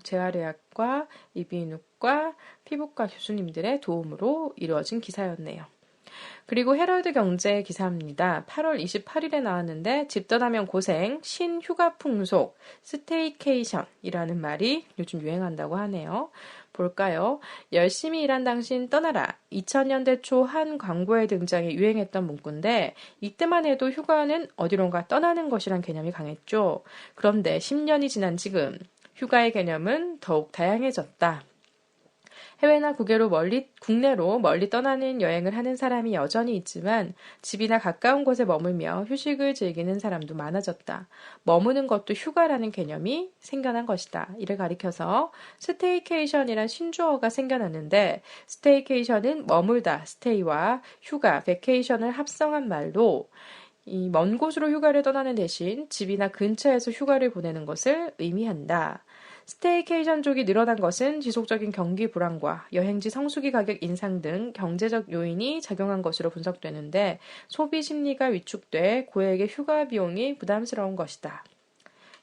재활의학과, 이비인후과, 피부과 교수님들의 도움으로 이루어진 기사였네요. 그리고 헤럴드 경제 기사입니다. 8월 28일에 나왔는데 집 떠나면 고생, 신휴가 풍속, 스테이케이션이라는 말이 요즘 유행한다고 하네요. 볼까요? 열심히 일한 당신 떠나라. 2000년대 초 한 광고에 등장해 유행했던 문구인데 이때만 해도 휴가는 어디론가 떠나는 것이란 개념이 강했죠. 그런데 10년이 지난 지금 휴가의 개념은 더욱 다양해졌다. 해외나 국내로 멀리 떠나는 여행을 하는 사람이 여전히 있지만 집이나 가까운 곳에 머물며 휴식을 즐기는 사람도 많아졌다. 머무는 것도 휴가라는 개념이 생겨난 것이다. 이를 가리켜서 스테이케이션이란 신조어가 생겨났는데 스테이케이션은 머물다, 스테이와 휴가, 베케이션을 합성한 말로 이 먼 곳으로 휴가를 떠나는 대신 집이나 근처에서 휴가를 보내는 것을 의미한다. 스테이케이션족이 늘어난 것은 지속적인 경기 불황과 여행지 성수기 가격 인상 등 경제적 요인이 작용한 것으로 분석되는데 소비 심리가 위축돼 고액의 휴가 비용이 부담스러운 것이다.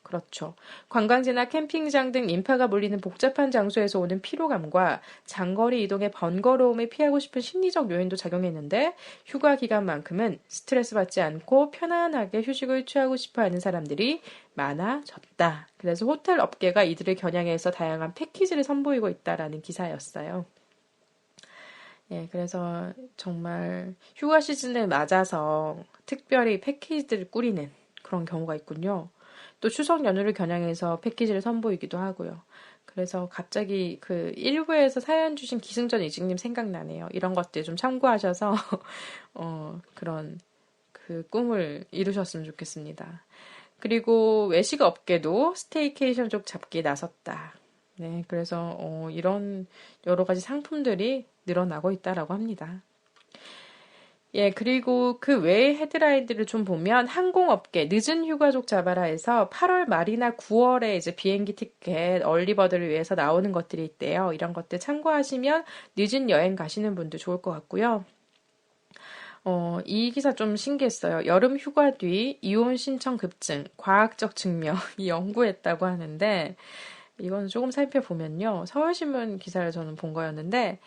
그렇죠. 관광지나 캠핑장 등 인파가 몰리는 복잡한 장소에서 오는 피로감과 장거리 이동의 번거로움을 피하고 싶은 심리적 요인도 작용했는데 휴가 기간만큼은 스트레스 받지 않고 편안하게 휴식을 취하고 싶어하는 사람들이 많아졌다. 그래서 호텔 업계가 이들을 겨냥해서 다양한 패키지를 선보이고 있다라는 기사였어요. 예, 그래서 정말 휴가 시즌을 맞아서 특별히 패키지들을 꾸리는 그런 경우가 있군요. 또 추석 연휴를 겨냥해서 패키지를 선보이기도 하고요. 그래서 갑자기 그 1부에서 사연 주신 기승전 이직님 생각나네요. 이런 것들 좀 참고하셔서 그런 그 꿈을 이루셨으면 좋겠습니다. 그리고 외식 업계도 스테이케이션 쪽 잡기에 나섰다. 네, 그래서 이런 여러 가지 상품들이 늘어나고 있다라고 합니다. 예, 그리고 그 외의 헤드라인들을 좀 보면 항공업계 늦은 휴가족 잡아라에서 8월 말이나 9월에 이제 비행기 티켓 얼리버드를 위해서 나오는 것들이 있대요. 이런 것들 참고하시면 늦은 여행 가시는 분들 좋을 것 같고요. 이 기사 좀 신기했어요. 여름 휴가 뒤 이혼 신청 급증, 과학적 증명이 연구했다고 하는데 이건 조금 살펴보면요. 서울신문 기사를 저는 본 거였는데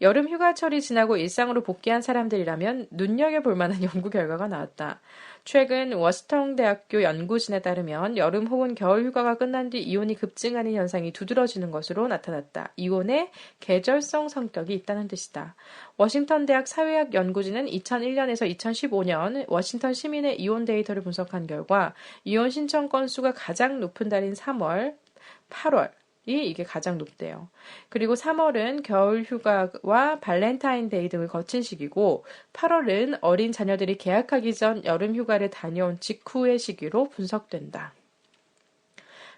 여름 휴가철이 지나고 일상으로 복귀한 사람들이라면 눈여겨볼 만한 연구 결과가 나왔다. 최근 워스턴 대학교 연구진에 따르면 여름 혹은 겨울 휴가가 끝난 뒤 이혼이 급증하는 현상이 두드러지는 것으로 나타났다. 이혼의 계절성 성격이 있다는 뜻이다. 워싱턴 대학 사회학 연구진은 2001년에서 2015년 워싱턴 시민의 이혼 데이터를 분석한 결과 이혼 신청 건수가 가장 높은 달인 3월, 8월, 이게 가장 높대요. 그리고 3월은 겨울 휴가와 발렌타인데이 등을 거친 시기고 8월은 어린 자녀들이 개학하기 전 여름 휴가를 다녀온 직후의 시기로 분석된다.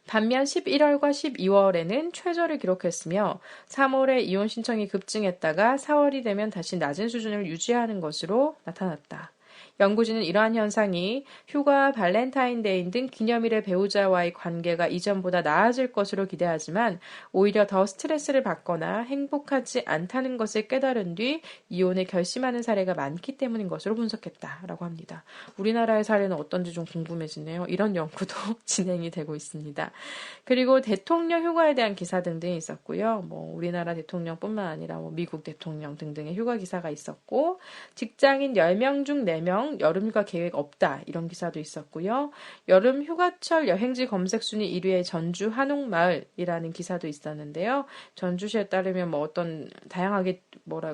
반면 11월과 12월에는 최저를 기록했으며 3월에 이혼 신청이 급증했다가 4월이 되면 다시 낮은 수준을 유지하는 것으로 나타났다. 연구진은 이러한 현상이 휴가, 발렌타인데이 등 기념일의 배우자와의 관계가 이전보다 나아질 것으로 기대하지만 오히려 더 스트레스를 받거나 행복하지 않다는 것을 깨달은 뒤 이혼을 결심하는 사례가 많기 때문인 것으로 분석했다라고 합니다. 우리나라의 사례는 어떤지 좀 궁금해지네요. 이런 연구도 진행이 되고 있습니다. 그리고 대통령 휴가에 대한 기사 등등이 있었고요. 우리나라 대통령뿐만 아니라 미국 대통령 등등의 휴가 기사가 있었고 직장인 10명 중 4명 여름휴가 계획 없다 이런 기사도 있었고요. 여름 휴가철 여행지 검색 순위 1위의 전주 한옥마을이라는 기사도 있었는데요. 전주시에 따르면 어떤 다양하게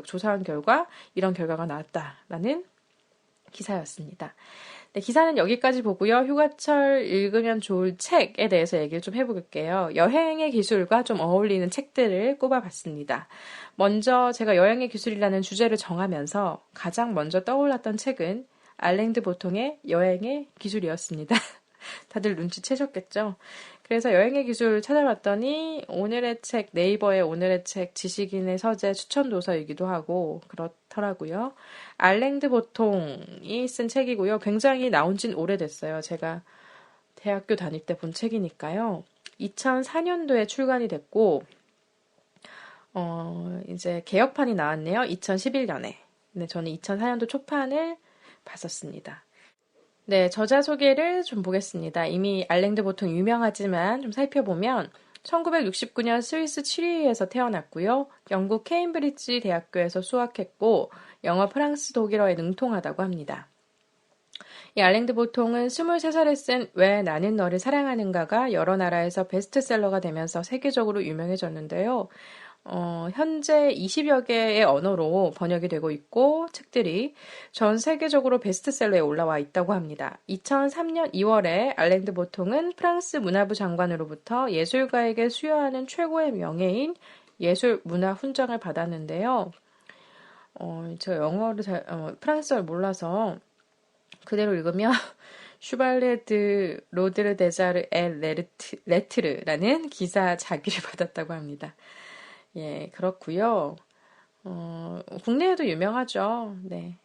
조사한 결과 이런 결과가 나왔다라는 기사였습니다. 네, 기사는 여기까지 보고요. 휴가철 읽으면 좋을 책에 대해서 얘기를 좀 해볼게요. 여행의 기술과 좀 어울리는 책들을 꼽아봤습니다. 먼저 제가 여행의 기술이라는 주제를 정하면서 가장 먼저 떠올랐던 책은 알랭드 보통의 여행의 기술이었습니다. 다들 눈치채셨겠죠? 그래서 여행의 기술 찾아봤더니 오늘의 책, 네이버의 오늘의 책, 지식인의 서재 추천 도서이기도 하고 그렇더라고요. 알랭드 보통이 쓴 책이고요. 굉장히 나온 지는 오래됐어요. 제가 대학교 다닐 때 본 책이니까요. 2004년도에 출간이 됐고 이제 개역판이 나왔네요. 2011년에. 네, 저는 2004년도 초판을 봤었습니다. 네, 저자 소개를 좀 보겠습니다. 이미 알랭드 보통 유명하지만 좀 살펴보면 1969년 스위스 7위에서 태어났고요. 영국 케임브리지 대학교에서 수학했고 영어, 프랑스, 독일어에 능통하다고 합니다. 이 알랭드 보통은 23살에 쓴 왜 나는 너를 사랑하는가가 여러 나라에서 베스트셀러가 되면서 세계적으로 유명해졌는데요. 현재 20여 개의 언어로 번역이 되고 있고 책들이 전 세계적으로 베스트셀러에 올라와 있다고 합니다. 2003년 2월에 알랭드 보통은 프랑스 문화부 장관으로부터 예술가에게 수여하는 최고의 명예인 예술 문화 훈장을 받았는데요. 저 영어를 프랑스어를 몰라서 그대로 읽으면 슈발레 드 로드르 데자르 엘 레트르라는 기사 자기를 받았다고 합니다. 예, 그렇고요. 국내에도 유명하죠. 네.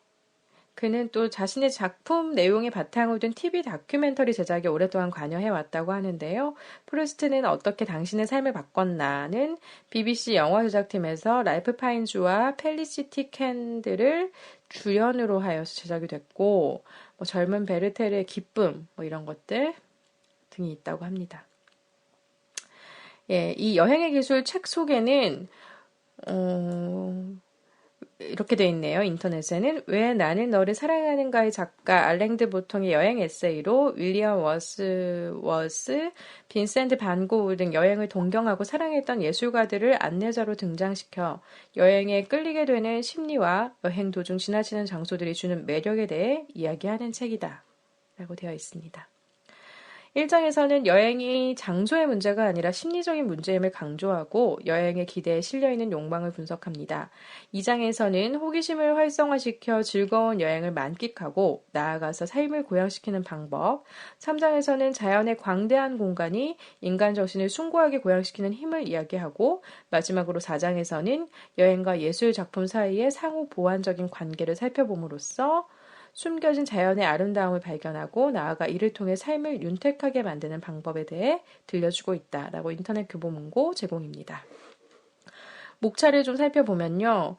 그는 또 자신의 작품 내용에 바탕을 둔 TV 다큐멘터리 제작에 오랫동안 관여해왔다고 하는데요. 프루스트는 어떻게 당신의 삶을 바꿨나는 BBC 영화 제작팀에서 랄프 파인즈와 펠리시티 캔들을 주연으로 하여서 제작이 됐고 젊은 베르테르의 기쁨 이런 것들 등이 있다고 합니다. 예, 이 여행의 기술 책 소개는 이렇게 돼 있네요. 인터넷에는 왜 나는 너를 사랑하는가의 작가 알랭드 보통의 여행 에세이로 윌리엄 워스, 빈센트 반 고흐 등 여행을 동경하고 사랑했던 예술가들을 안내자로 등장시켜 여행에 끌리게 되는 심리와 여행 도중 지나치는 장소들이 주는 매력에 대해 이야기하는 책이다. 라고 되어 있습니다. 1장에서는 여행이 장소의 문제가 아니라 심리적인 문제임을 강조하고 여행의 기대에 실려있는 욕망을 분석합니다. 2장에서는 호기심을 활성화시켜 즐거운 여행을 만끽하고 나아가서 삶을 고양시키는 방법, 3장에서는 자연의 광대한 공간이 인간 정신을 숭고하게 고양시키는 힘을 이야기하고 마지막으로 4장에서는 여행과 예술 작품 사이의 상호 보완적인 관계를 살펴봄으로써 숨겨진 자연의 아름다움을 발견하고 나아가 이를 통해 삶을 윤택하게 만드는 방법에 대해 들려주고 있다라고 인터넷 교보문고 제공입니다. 목차를 좀 살펴보면요.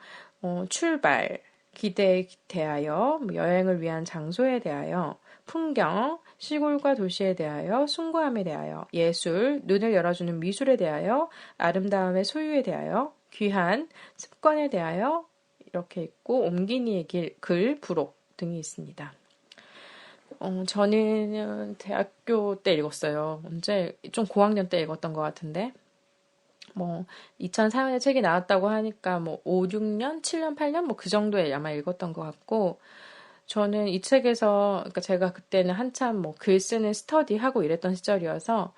출발, 기대에 대하여, 여행을 위한 장소에 대하여, 풍경, 시골과 도시에 대하여, 숭고함에 대하여, 예술, 눈을 열어주는 미술에 대하여, 아름다움의 소유에 대하여, 귀한, 습관에 대하여 이렇게 있고 옴기니의 글, 부록 등이 있습니다. 저는 대학교 때 읽었어요. 언제 좀 고학년 때 읽었던 것 같은데 2004년에 책이 나왔다고 하니까 5, 6년, 7년, 8년 그 정도에 아마 읽었던 것 같고 저는 이 책에서 그러니까 제가 그때는 한참 글 쓰는 스터디하고 이랬던 시절이어서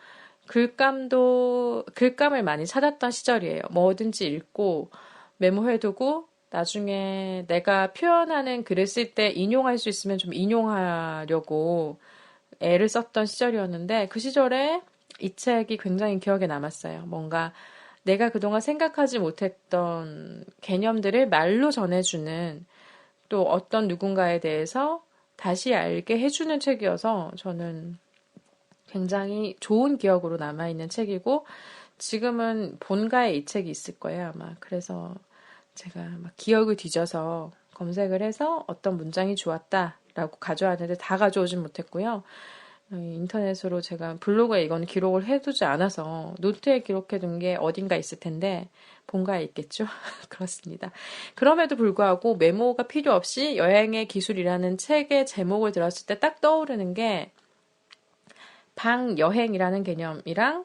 글감을 많이 찾았던 시절이에요. 뭐든지 읽고 메모해두고 나중에 내가 표현하는 글을 쓸 때 인용할 수 있으면 좀 인용하려고 애를 썼던 시절이었는데 그 시절에 이 책이 굉장히 기억에 남았어요. 뭔가 내가 그동안 생각하지 못했던 개념들을 말로 전해주는 또 어떤 누군가에 대해서 다시 알게 해주는 책이어서 저는 굉장히 좋은 기억으로 남아있는 책이고 지금은 본가에 이 책이 있을 거예요 아마. 그래서 제가 막 기억을 뒤져서 검색을 해서 어떤 문장이 좋았다라고 가져왔는데 다 가져오진 못했고요. 인터넷으로 제가 블로그에 이건 기록을 해두지 않아서 노트에 기록해둔 게 어딘가 있을 텐데 본가에 있겠죠? 그렇습니다. 그럼에도 불구하고 메모가 필요 없이 여행의 기술이라는 책의 제목을 들었을 때 딱 떠오르는 게 방여행이라는 개념이랑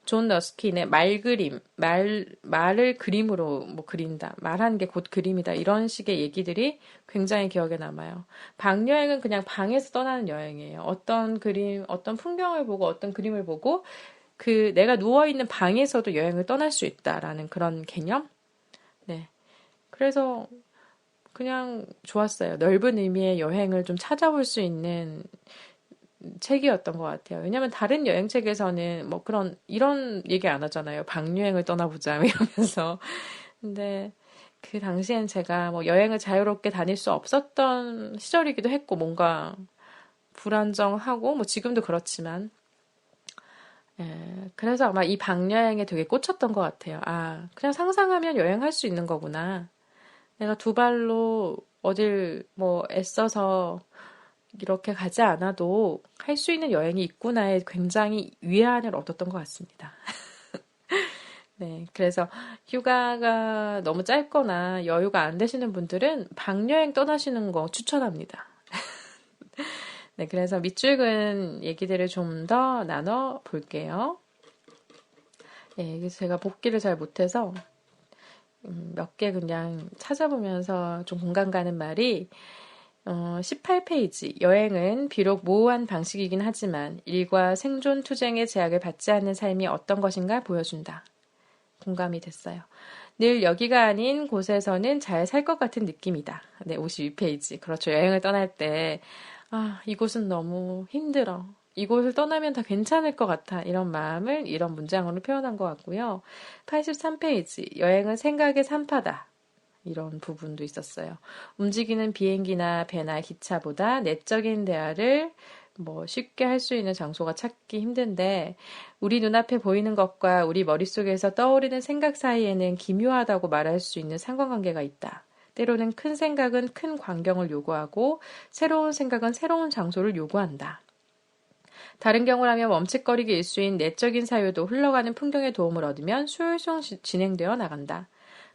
존 러스킨의 말그림, 말을 그림으로 그린다. 말하는 게 곧 그림이다. 이런 식의 얘기들이 굉장히 기억에 남아요. 방여행은 그냥 방에서 떠나는 여행이에요. 어떤 그림, 어떤 풍경을 보고 어떤 그림을 보고 내가 누워있는 방에서도 여행을 떠날 수 있다라는 그런 개념? 네. 그래서 그냥 좋았어요. 넓은 의미의 여행을 좀 찾아볼 수 있는 책이었던 것 같아요. 왜냐면 다른 여행책에서는 이런 얘기 안 하잖아요. 방유행을 떠나보자 이러면서. 근데 그 당시엔 제가 여행을 자유롭게 다닐 수 없었던 시절이기도 했고 뭔가 불안정하고 지금도 그렇지만 그래서 아마 이 방여행에 되게 꽂혔던 것 같아요. 그냥 상상하면 여행할 수 있는 거구나. 내가 두 발로 어딜 애써서 이렇게 가지 않아도 할 수 있는 여행이 있구나에 굉장히 위안을 얻었던 것 같습니다. 네, 그래서 휴가가 너무 짧거나 여유가 안 되시는 분들은 방여행 떠나시는 거 추천합니다. 네, 그래서 밑줄근 얘기들을 좀 더 나눠 볼게요. 네, 제가 복기를 잘 못해서 몇 개 그냥 찾아보면서 좀 공감 가는 말이 18페이지. 여행은 비록 모호한 방식이긴 하지만 일과 생존 투쟁의 제약을 받지 않는 삶이 어떤 것인가 보여준다. 공감이 됐어요. 늘 여기가 아닌 곳에서는 잘 살 것 같은 느낌이다. 네, 52페이지. 그렇죠. 여행을 떠날 때 이곳은 너무 힘들어. 이곳을 떠나면 다 괜찮을 것 같아. 이런 마음을 이런 문장으로 표현한 것 같고요. 83페이지. 여행은 생각의 산파다. 이런 부분도 있었어요. 움직이는 비행기나 배나 기차보다 내적인 대화를 쉽게 할 수 있는 장소가 찾기 힘든데 우리 눈앞에 보이는 것과 우리 머릿속에서 떠오르는 생각 사이에는 기묘하다고 말할 수 있는 상관관계가 있다. 때로는 큰 생각은 큰 광경을 요구하고 새로운 생각은 새로운 장소를 요구한다. 다른 경우라면 멈칫거리기 일수인 내적인 사유도 흘러가는 풍경의 도움을 얻으면 술술 진행되어 나간다.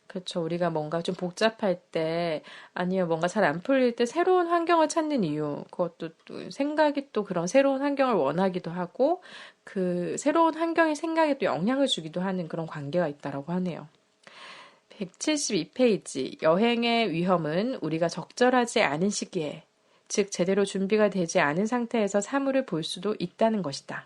그렇죠. 우리가 뭔가 좀 복잡할 때, 아니면 뭔가 잘 안 풀릴 때 새로운 환경을 찾는 이유, 그것도 또 생각이 또 그런 새로운 환경을 원하기도 하고, 그 새로운 환경이 생각에 또 영향을 주기도 하는 그런 관계가 있다라고 하네요. 172페이지. 여행의 위험은 우리가 적절하지 않은 시기에, 즉 제대로 준비가 되지 않은 상태에서 사물을 볼 수도 있다는 것이다.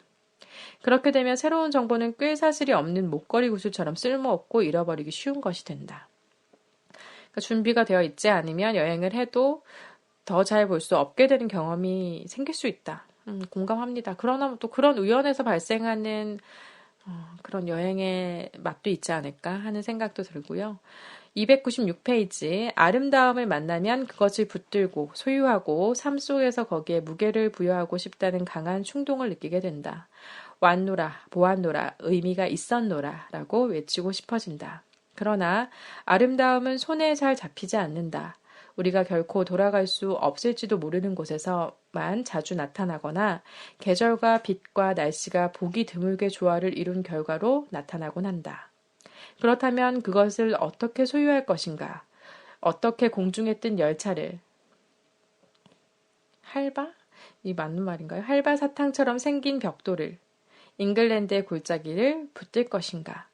그렇게 되면 새로운 정보는 꽤 사실이 없는 목걸이 구슬처럼 쓸모없고 잃어버리기 쉬운 것이 된다. 그러니까 준비가 되어 있지 않으면 여행을 해도 더 잘 볼 수 없게 되는 경험이 생길 수 있다. 공감합니다. 그러나 또 그런 우연에서 발생하는 그런 여행의 맛도 있지 않을까 하는 생각도 들고요. 296페이지. 아름다움을 만나면 그것을 붙들고 소유하고 삶 속에서 거기에 무게를 부여하고 싶다는 강한 충동을 느끼게 된다. 왔노라, 보았노라, 의미가 있었노라 라고 외치고 싶어진다. 그러나 아름다움은 손에 잘 잡히지 않는다. 우리가 결코 돌아갈 수 없을지도 모르는 곳에서만 자주 나타나거나 계절과 빛과 날씨가 보기 드물게 조화를 이룬 결과로 나타나곤 한다. 그렇다면 그것을 어떻게 소유할 것인가? 어떻게 공중에 뜬 열차를 할바? 이 맞는 말인가요? 할바 사탕처럼 생긴 벽돌을 잉글랜드의 골짜기를 붙들 것인가?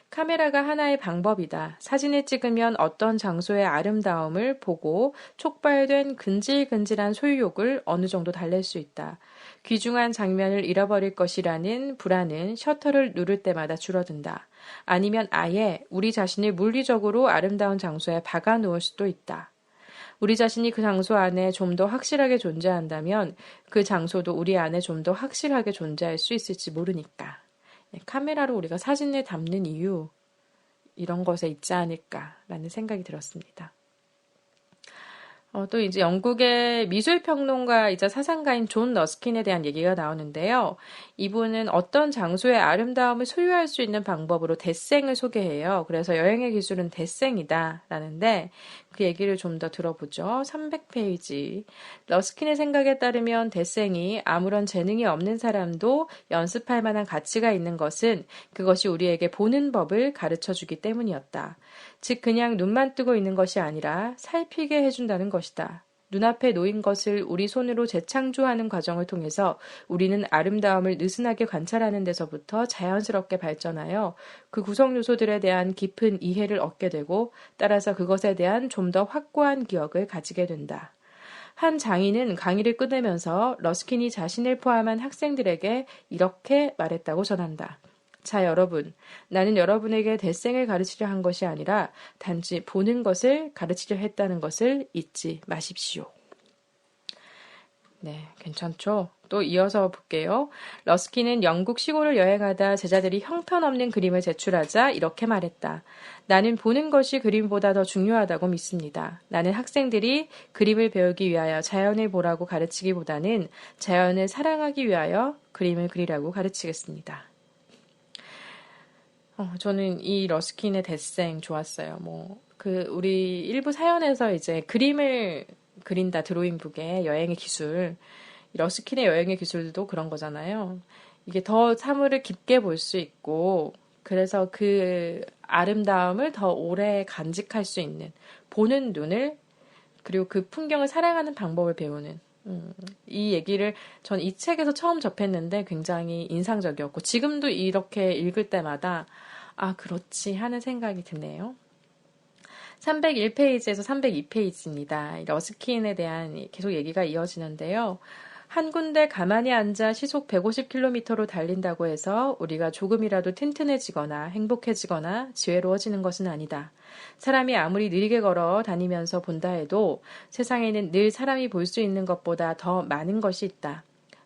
카메라가 하나의 방법이다. 사진을 찍으면 어떤 장소의 아름다움을 보고 촉발된 근질근질한 소유욕을 어느 정도 달랠 수 있다. 귀중한 장면을 잃어버릴 것이라는 불안은 셔터를 누를 때마다 줄어든다. 아니면 아예 우리 자신을 물리적으로 아름다운 장소에 박아 놓을 수도 있다. 우리 자신이 그 장소 안에 좀 더 확실하게 존재한다면 그 장소도 우리 안에 좀 더 확실하게 존재할 수 있을지 모르니까. 카메라로 우리가 사진을 담는 이유, 이런 것에 있지 않을까라는 생각이 들었습니다. 또 이제 영국의 미술평론가이자 사상가인 존 러스킨에 대한 얘기가 나오는데요. 이분은 어떤 장소의 아름다움을 소유할 수 있는 방법으로 데생을 소개해요. 그래서 여행의 기술은 데생이다 라는데 그 얘기를 좀 더 들어보죠. 300페이지. 러스킨의 생각에 따르면 데생이 아무런 재능이 없는 사람도 연습할 만한 가치가 있는 것은 그것이 우리에게 보는 법을 가르쳐주기 때문이었다. 즉 그냥 눈만 뜨고 있는 것이 아니라 살피게 해준다는 것이다. 눈앞에 놓인 것을 우리 손으로 재창조하는 과정을 통해서 우리는 아름다움을 느슨하게 관찰하는 데서부터 자연스럽게 발전하여 그 구성 요소들에 대한 깊은 이해를 얻게 되고 따라서 그것에 대한 좀 더 확고한 기억을 가지게 된다. 한 장인은 강의를 끝내면서 러스킨이 자신을 포함한 학생들에게 이렇게 말했다고 전한다. 자, 여러분. 나는 여러분에게 데생을 가르치려 한 것이 아니라 단지 보는 것을 가르치려 했다는 것을 잊지 마십시오. 네, 괜찮죠? 또 이어서 볼게요. 러스킨은 영국 시골을 여행하다 제자들이 형편없는 그림을 제출하자 이렇게 말했다. 나는 보는 것이 그림보다 더 중요하다고 믿습니다. 나는 학생들이 그림을 배우기 위하여 자연을 보라고 가르치기보다는 자연을 사랑하기 위하여 그림을 그리라고 가르치겠습니다. 저는 이 러스킨의 데생 좋았어요. 우리 일부 사연에서 이제 그림을 그린다 드로잉북의 여행의 기술, 러스킨의 여행의 기술도 그런 거잖아요. 이게 더 사물을 깊게 볼 수 있고, 그래서 그 아름다움을 더 오래 간직할 수 있는, 보는 눈을, 그리고 그 풍경을 사랑하는 방법을 배우는, 이 얘기를 전 이 책에서 처음 접했는데 굉장히 인상적이었고 지금도 이렇게 읽을 때마다 아 그렇지 하는 생각이 드네요. 301페이지에서 302페이지입니다. 러스킨에 대한 계속 얘기가 이어지는데요. 한 군데 가만히 앉아 시속 150km로 달린다고 해서 우리가 조금이라도 튼튼해지거나 행복해지거나 지혜로워지는 것은 아니다. 사람이 아무리 느리게 걸어 다니면서 본다 해도 세상에는 늘 사람이 볼 수 있는 것보다 더 많은 것이 있다.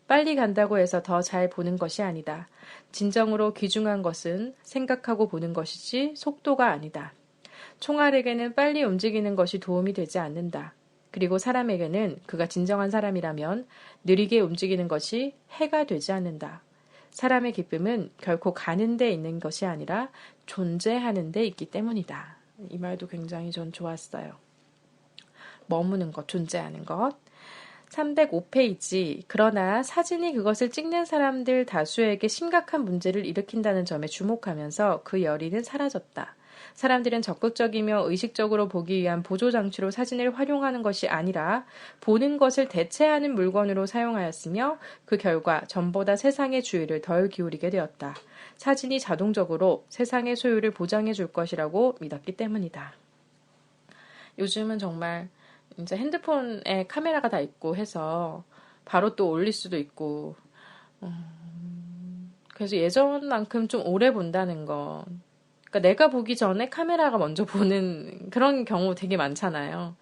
빨리 간다고 해서 더 잘 보는 것이 아니다. 진정으로 귀중한 것은 생각하고 보는 것이지 속도가 아니다. 총알에게는 빨리 움직이는 것이 도움이 되지 않는다. 그리고 사람에게는 그가 진정한 사람이라면 느리게 움직이는 것이 해가 되지 않는다. 사람의 기쁨은 결코 가는 데 있는 것이 아니라 존재하는 데 있기 때문이다. 이 말도 굉장히 전 좋았어요. 머무는 것, 존재하는 것. 305페이지. 그러나 사진이 그것을 찍는 사람들 다수에게 심각한 문제를 일으킨다는 점에 주목하면서 그 열의는 사라졌다. 사람들은 적극적이며 의식적으로 보기 위한 보조장치로 사진을 활용하는 것이 아니라 보는 것을 대체하는 물건으로 사용하였으며 그 결과 전보다 세상의 주의를 덜 기울이게 되었다. 사진이 자동적으로 세상의 소유를 보장해 줄 것이라고 믿었기 때문이다. 요즘은 정말 이제 핸드폰에 카메라가 다 있고 해서 바로 또 올릴 수도 있고 그래서 예전만큼 좀 오래 본다는 거. 그러니까 내가 보기 전에 카메라가 먼저 보는 그런 경우 되게 많잖아요.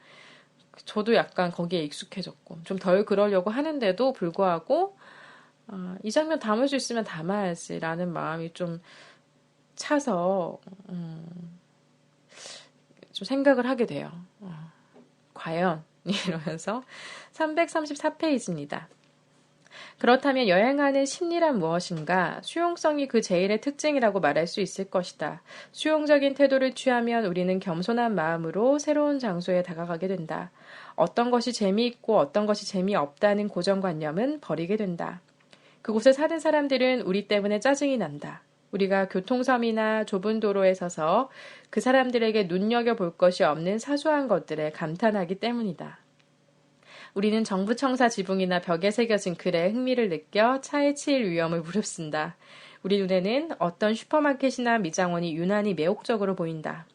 저도 약간 거기에 익숙해졌고 좀 덜 그러려고 하는데도 불구하고 이 장면 담을 수 있으면 담아야지라는 마음이 좀 차서 좀 생각을 하게 돼요. 과연 이러면서 334페이지입니다. 그렇다면 여행하는 심리란 무엇인가? 수용성이 그 제일의 특징이라고 말할 수 있을 것이다. 수용적인 태도를 취하면 우리는 겸손한 마음으로 새로운 장소에 다가가게 된다. 어떤 것이 재미있고 어떤 것이 재미없다는 고정관념은 버리게 된다. 그곳에 사는 사람들은 우리 때문에 짜증이 난다. 우리가 교통섬이나 좁은 도로에 서서 그 사람들에게 눈여겨볼 것이 없는 사소한 것들에 감탄하기 때문이다. 우리는 정부 청사 지붕이나 벽에 새겨진 글에 흥미를 느껴 차에 치일 위험을 무릅쓴다. 우리 눈에는 어떤 슈퍼마켓이나 미장원이 유난히 매혹적으로 보인다.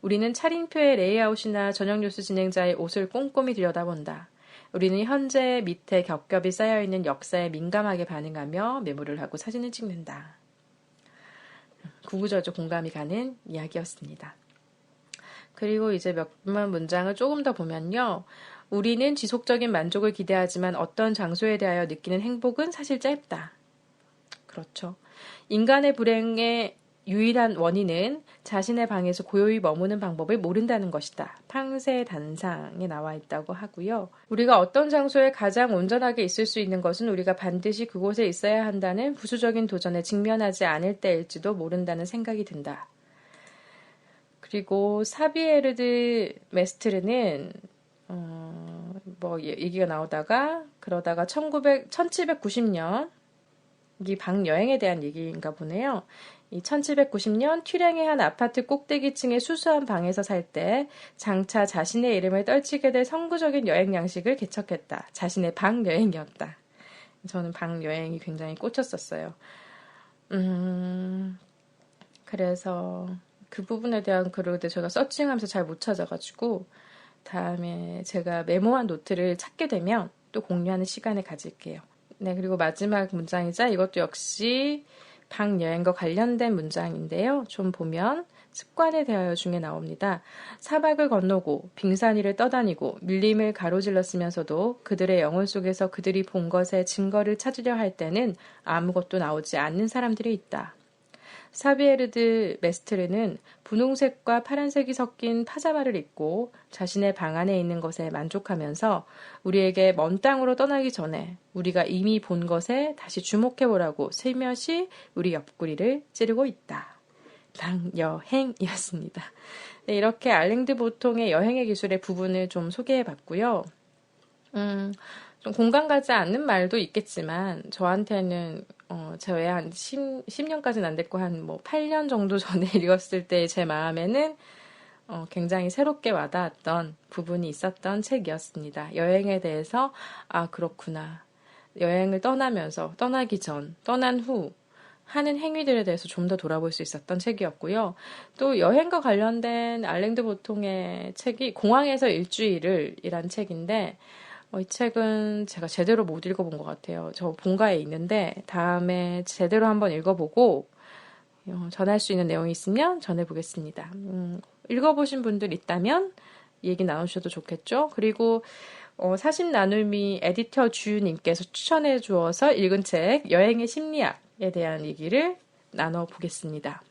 우리는 차림표의 레이아웃이나 저녁 뉴스 진행자의 옷을 꼼꼼히 들여다본다. 우리는 현재 밑에 겹겹이 쌓여있는 역사에 민감하게 반응하며 메모를 하고 사진을 찍는다. 구구절절 공감이 가는 이야기였습니다. 그리고 이제 몇몇 문장을 조금 더 보면요. 우리는 지속적인 만족을 기대하지만 어떤 장소에 대하여 느끼는 행복은 사실 짧다. 그렇죠. 인간의 불행의 유일한 원인은 자신의 방에서 고요히 머무는 방법을 모른다는 것이다. 팡세단상에 나와 있다고 하고요. 우리가 어떤 장소에 가장 온전하게 있을 수 있는 것은 우리가 반드시 그곳에 있어야 한다는 부수적인 도전에 직면하지 않을 때일지도 모른다는 생각이 든다. 그리고 사비에르드 메스트르는 얘기가 나오다가 그러다가 1790년 이 방 여행에 대한 얘기인가 보네요. 이 1790년 튜랭의 한 아파트 꼭대기층의 수수한 방에서 살 때 장차 자신의 이름을 떨치게 될 선구적인 여행 양식을 개척했다. 자신의 방 여행이었다. 저는 방 여행이 굉장히 꽂혔었어요. 그래서 그 부분에 대한 글을 제가 서칭하면서 잘 못 찾아가지고 다음에 제가 메모한 노트를 찾게 되면 또 공유하는 시간을 가질게요. 네, 그리고 마지막 문장이자 이것도 역시 방 여행과 관련된 문장인데요. 좀 보면 습관에 대하여 중에 나옵니다. 사막을 건너고 빙산 위를 떠다니고 밀림을 가로질렀으면서도 그들의 영혼 속에서 그들이 본 것의 증거를 찾으려 할 때는 아무것도 나오지 않는 사람들이 있다. 사비에르드 메스트르는 분홍색과 파란색이 섞인 파자마를 입고 자신의 방 안에 있는 것에 만족하면서 우리에게 먼 땅으로 떠나기 전에 우리가 이미 본 것에 다시 주목해보라고 슬며시 우리 옆구리를 찌르고 있다. 방 여행이었습니다. 네, 이렇게 알랭드 보통의 여행의 기술의 부분을 좀 소개해봤고요. 좀 공감 가지 않는 말도 있겠지만 저한테는 제가 왜 한 10년까지는 안 됐고 한 8년 정도 전에 읽었을 때 제 마음에는 굉장히 새롭게 와닿았던 부분이 있었던 책이었습니다. 여행에 대해서 그렇구나. 여행을 떠나면서 떠나기 전, 떠난 후 하는 행위들에 대해서 좀 더 돌아볼 수 있었던 책이었고요. 또 여행과 관련된 알랭드 보통의 책이 공항에서 일주일을 이란 책인데 이 책은 제가 제대로 못 읽어본 것 같아요. 저 본가에 있는데 다음에 제대로 한번 읽어보고 전할 수 있는 내용이 있으면 전해보겠습니다. 읽어보신 분들 있다면 얘기 나누셔도 좋겠죠. 그리고 사심 나눔이 에디터 주님께서 추천해 주어서 읽은 책 여행의 심리학에 대한 얘기를 나눠보겠습니다.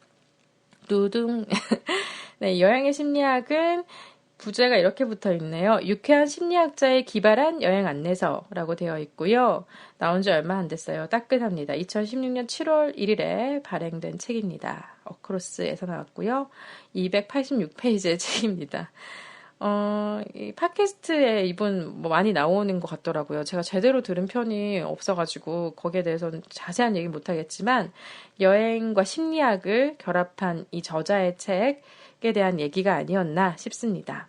두둥. 네, 여행의 심리학은 부제가 이렇게 붙어 있네요. 유쾌한 심리학자의 기발한 여행 안내서라고 되어 있고요. 나온 지 얼마 안 됐어요. 따끈합니다. 2016년 7월 1일에 발행된 책입니다. 어크로스에서 나왔고요. 286페이지의 책입니다. 이 팟캐스트에 이분 많이 나오는 것 같더라고요. 제가 제대로 들은 편이 없어가지고 거기에 대해서는 자세한 얘기 못하겠지만 여행과 심리학을 결합한 이 저자의 책에 대한 얘기가 아니었나 싶습니다.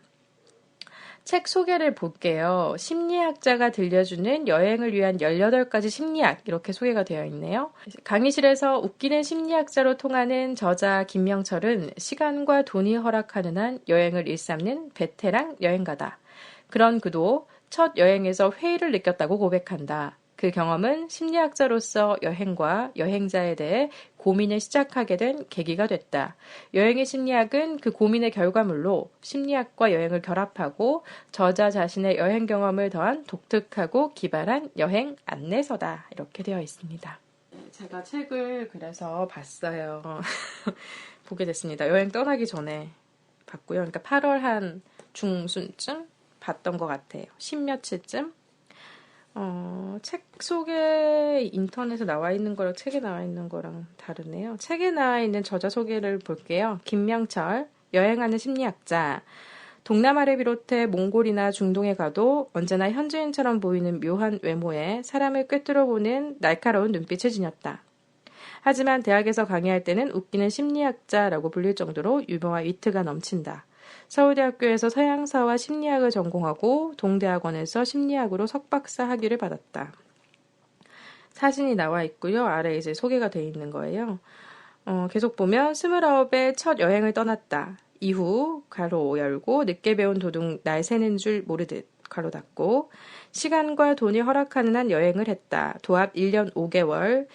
책 소개를 볼게요. 심리학자가 들려주는 여행을 위한 18가지 심리학 이렇게 소개가 되어 있네요. 강의실에서 웃기는 심리학자로 통하는 저자 김명철은 시간과 돈이 허락하는 한 여행을 일삼는 베테랑 여행가다. 그런 그도 첫 여행에서 회의를 느꼈다고 고백한다. 그 경험은 심리학자로서 여행과 여행자에 대해 고민을 시작하게 된 계기가 됐다. 여행의 심리학은 그 고민의 결과물로 심리학과 여행을 결합하고 저자 자신의 여행 경험을 더한 독특하고 기발한 여행 안내서다. 이렇게 되어 있습니다. 제가 책을 그래서 봤어요. 보게 됐습니다. 여행 떠나기 전에 봤고요. 그러니까 8월 한 중순쯤 봤던 것 같아요. 10며칠쯤. 책 소개 인터넷에 나와 있는 거랑 책에 나와 있는 거랑 다르네요. 책에 나와 있는 저자 소개를 볼게요. 김명철, 여행하는 심리학자. 동남아를 비롯해 몽골이나 중동에 가도 언제나 현지인처럼 보이는 묘한 외모에 사람을 꿰뚫어보는 날카로운 눈빛을 지녔다. 하지만 대학에서 강의할 때는 웃기는 심리학자라고 불릴 정도로 유머와 위트가 넘친다. 서울대학교에서 서양사와 심리학을 전공하고 동대학원에서 심리학으로 석박사 학위를 받았다. 사진이 나와 있고요. 아래 이제 소개가 되어 있는 거예요. 계속 보면 29에 첫 여행을 떠났다. 이후 가로 열고 늦게 배운 도둑 날 새는 줄 모르듯 가로 닫고 시간과 돈이 허락하는 한 여행을 했다. 도합 1년 5개월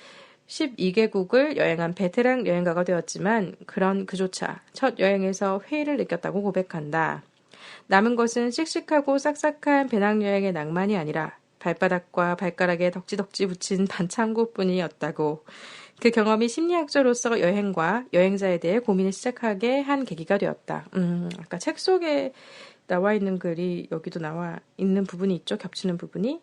12개국을 여행한 베테랑 여행가가 되었지만 그런 그조차 첫 여행에서 회의를 느꼈다고 고백한다. 남은 것은 씩씩하고 싹싹한 배낭여행의 낭만이 아니라 발바닥과 발가락에 덕지덕지 붙인 반창고뿐이었다고. 그 경험이 심리학자로서 여행과 여행자에 대해 고민을 시작하게 한 계기가 되었다. 아까 책 속에 나와 있는 글이 여기도 나와 있는 부분이 있죠. 겹치는 부분이.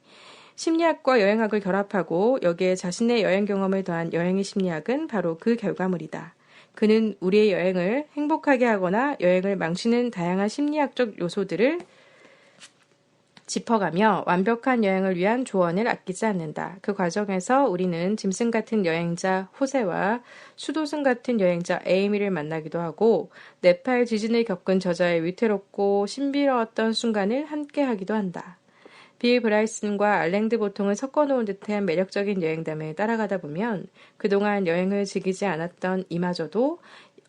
심리학과 여행학을 결합하고 여기에 자신의 여행 경험을 더한 여행의 심리학은 바로 그 결과물이다. 그는 우리의 여행을 행복하게 하거나 여행을 망치는 다양한 심리학적 요소들을 짚어가며 완벽한 여행을 위한 조언을 아끼지 않는다. 그 과정에서 우리는 짐승 같은 여행자 호세와 수도승 같은 여행자 에이미를 만나기도 하고 네팔 지진을 겪은 저자의 위태롭고 신비로웠던 순간을 함께하기도 한다. 빌 브라이슨과 알랭드 보통을 섞어놓은 듯한 매력적인 여행담을 따라가다 보면 그동안 여행을 즐기지 않았던 이마저도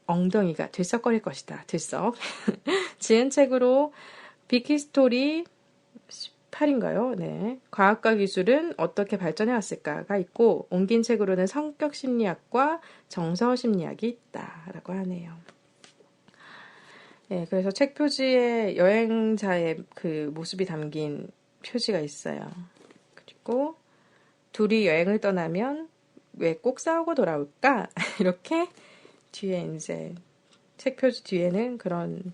엉덩이가 들썩거릴 것이다. 들썩. 지은 책으로 비키스토리 8인가요? 네. 과학과 기술은 어떻게 발전해 왔을까가 있고 옮긴 책으로는 성격 심리학과 정서 심리학이 있다라고 하네요. 네, 그래서 책 표지에 여행자의 그 모습이 담긴 표지가 있어요. 그리고 둘이 여행을 떠나면 왜 꼭 싸우고 돌아올까? 이렇게 뒤에 이제 책 표지 뒤에는 그런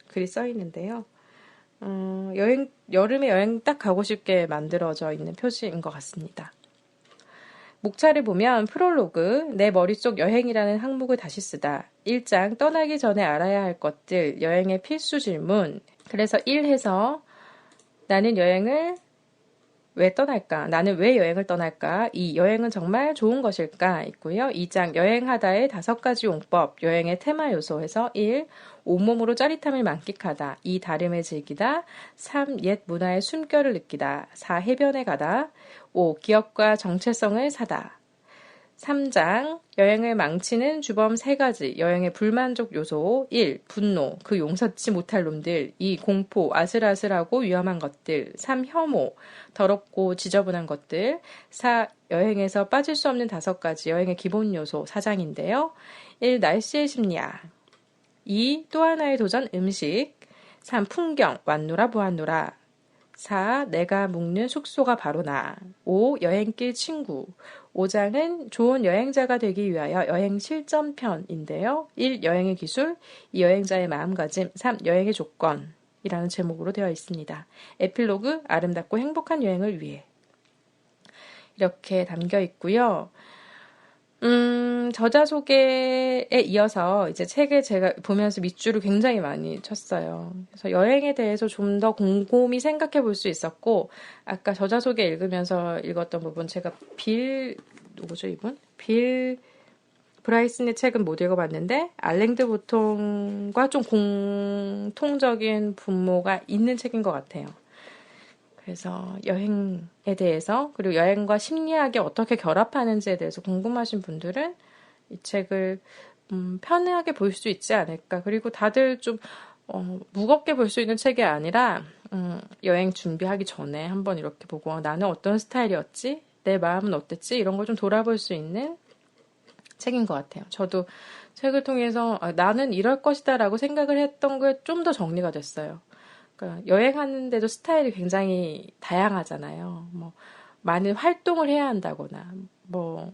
글이 써 있는데요. 여름에 여행 딱 가고 싶게 만들어져 있는 표지인 것 같습니다. 목차를 보면 프롤로그, 내 머릿속 여행이라는 항목을 다시 쓰다. 1장, 떠나기 전에 알아야 할 것들, 여행의 필수 질문. 그래서 1해서 나는 여행을 왜 떠날까? 나는 왜 여행을 떠날까? 2. 여행은 정말 좋은 것일까? 있고요. 2장 여행하다의 5가지 용법, 여행의 테마 요소에서 1. 온몸으로 짜릿함을 만끽하다. 2. 다름을 즐기다. 3. 옛 문화의 숨결을 느끼다. 4. 해변에 가다. 5. 기억과 정체성을 사다. 3장 여행을 망치는 주범 3가지 여행의 불만족 요소 1. 분노, 그 용서치 못할 놈들 2. 공포, 아슬아슬하고 위험한 것들 3. 혐오, 더럽고 지저분한 것들 4. 여행에서 빠질 수 없는 5가지 여행의 기본 요소 4장인데요. 1. 날씨의 심리학 2. 또 하나의 도전 음식 3. 풍경, 왔노라 보았노라 4. 내가 묵는 숙소가 바로 나 5. 여행길 친구 5장은 좋은 여행자가 되기 위하여 여행 실전편인데요. 1. 여행의 기술 2. 여행자의 마음가짐 3. 여행의 조건이라는 제목으로 되어 있습니다. 에필로그 아름답고 행복한 여행을 위해 이렇게 담겨 있고요. 저자 소개에 이어서 이제 책을 제가 보면서 밑줄을 굉장히 많이 쳤어요. 그래서 여행에 대해서 좀 더 곰곰이 생각해 볼 수 있었고, 아까 저자 소개 읽으면서 읽었던 부분, 제가 누구죠, 이분? 빌 브라이슨의 책은 못 읽어봤는데, 알랭드 보통과 좀 공통적인 분모가 있는 책인 것 같아요. 그래서 여행에 대해서 그리고 여행과 심리학이 어떻게 결합하는지에 대해서 궁금하신 분들은 이 책을 편하게 볼 수 있지 않을까. 그리고 다들 좀 무겁게 볼 수 있는 책이 아니라 여행 준비하기 전에 한번 이렇게 보고 나는 어떤 스타일이었지? 내 마음은 어땠지? 이런 걸 좀 돌아볼 수 있는 책인 것 같아요. 저도 책을 통해서 나는 이럴 것이다 라고 생각을 했던 게 좀 더 정리가 됐어요. 그러니까 여행하는데도 스타일이 굉장히 다양하잖아요. 뭐 많은 활동을 해야 한다거나 뭐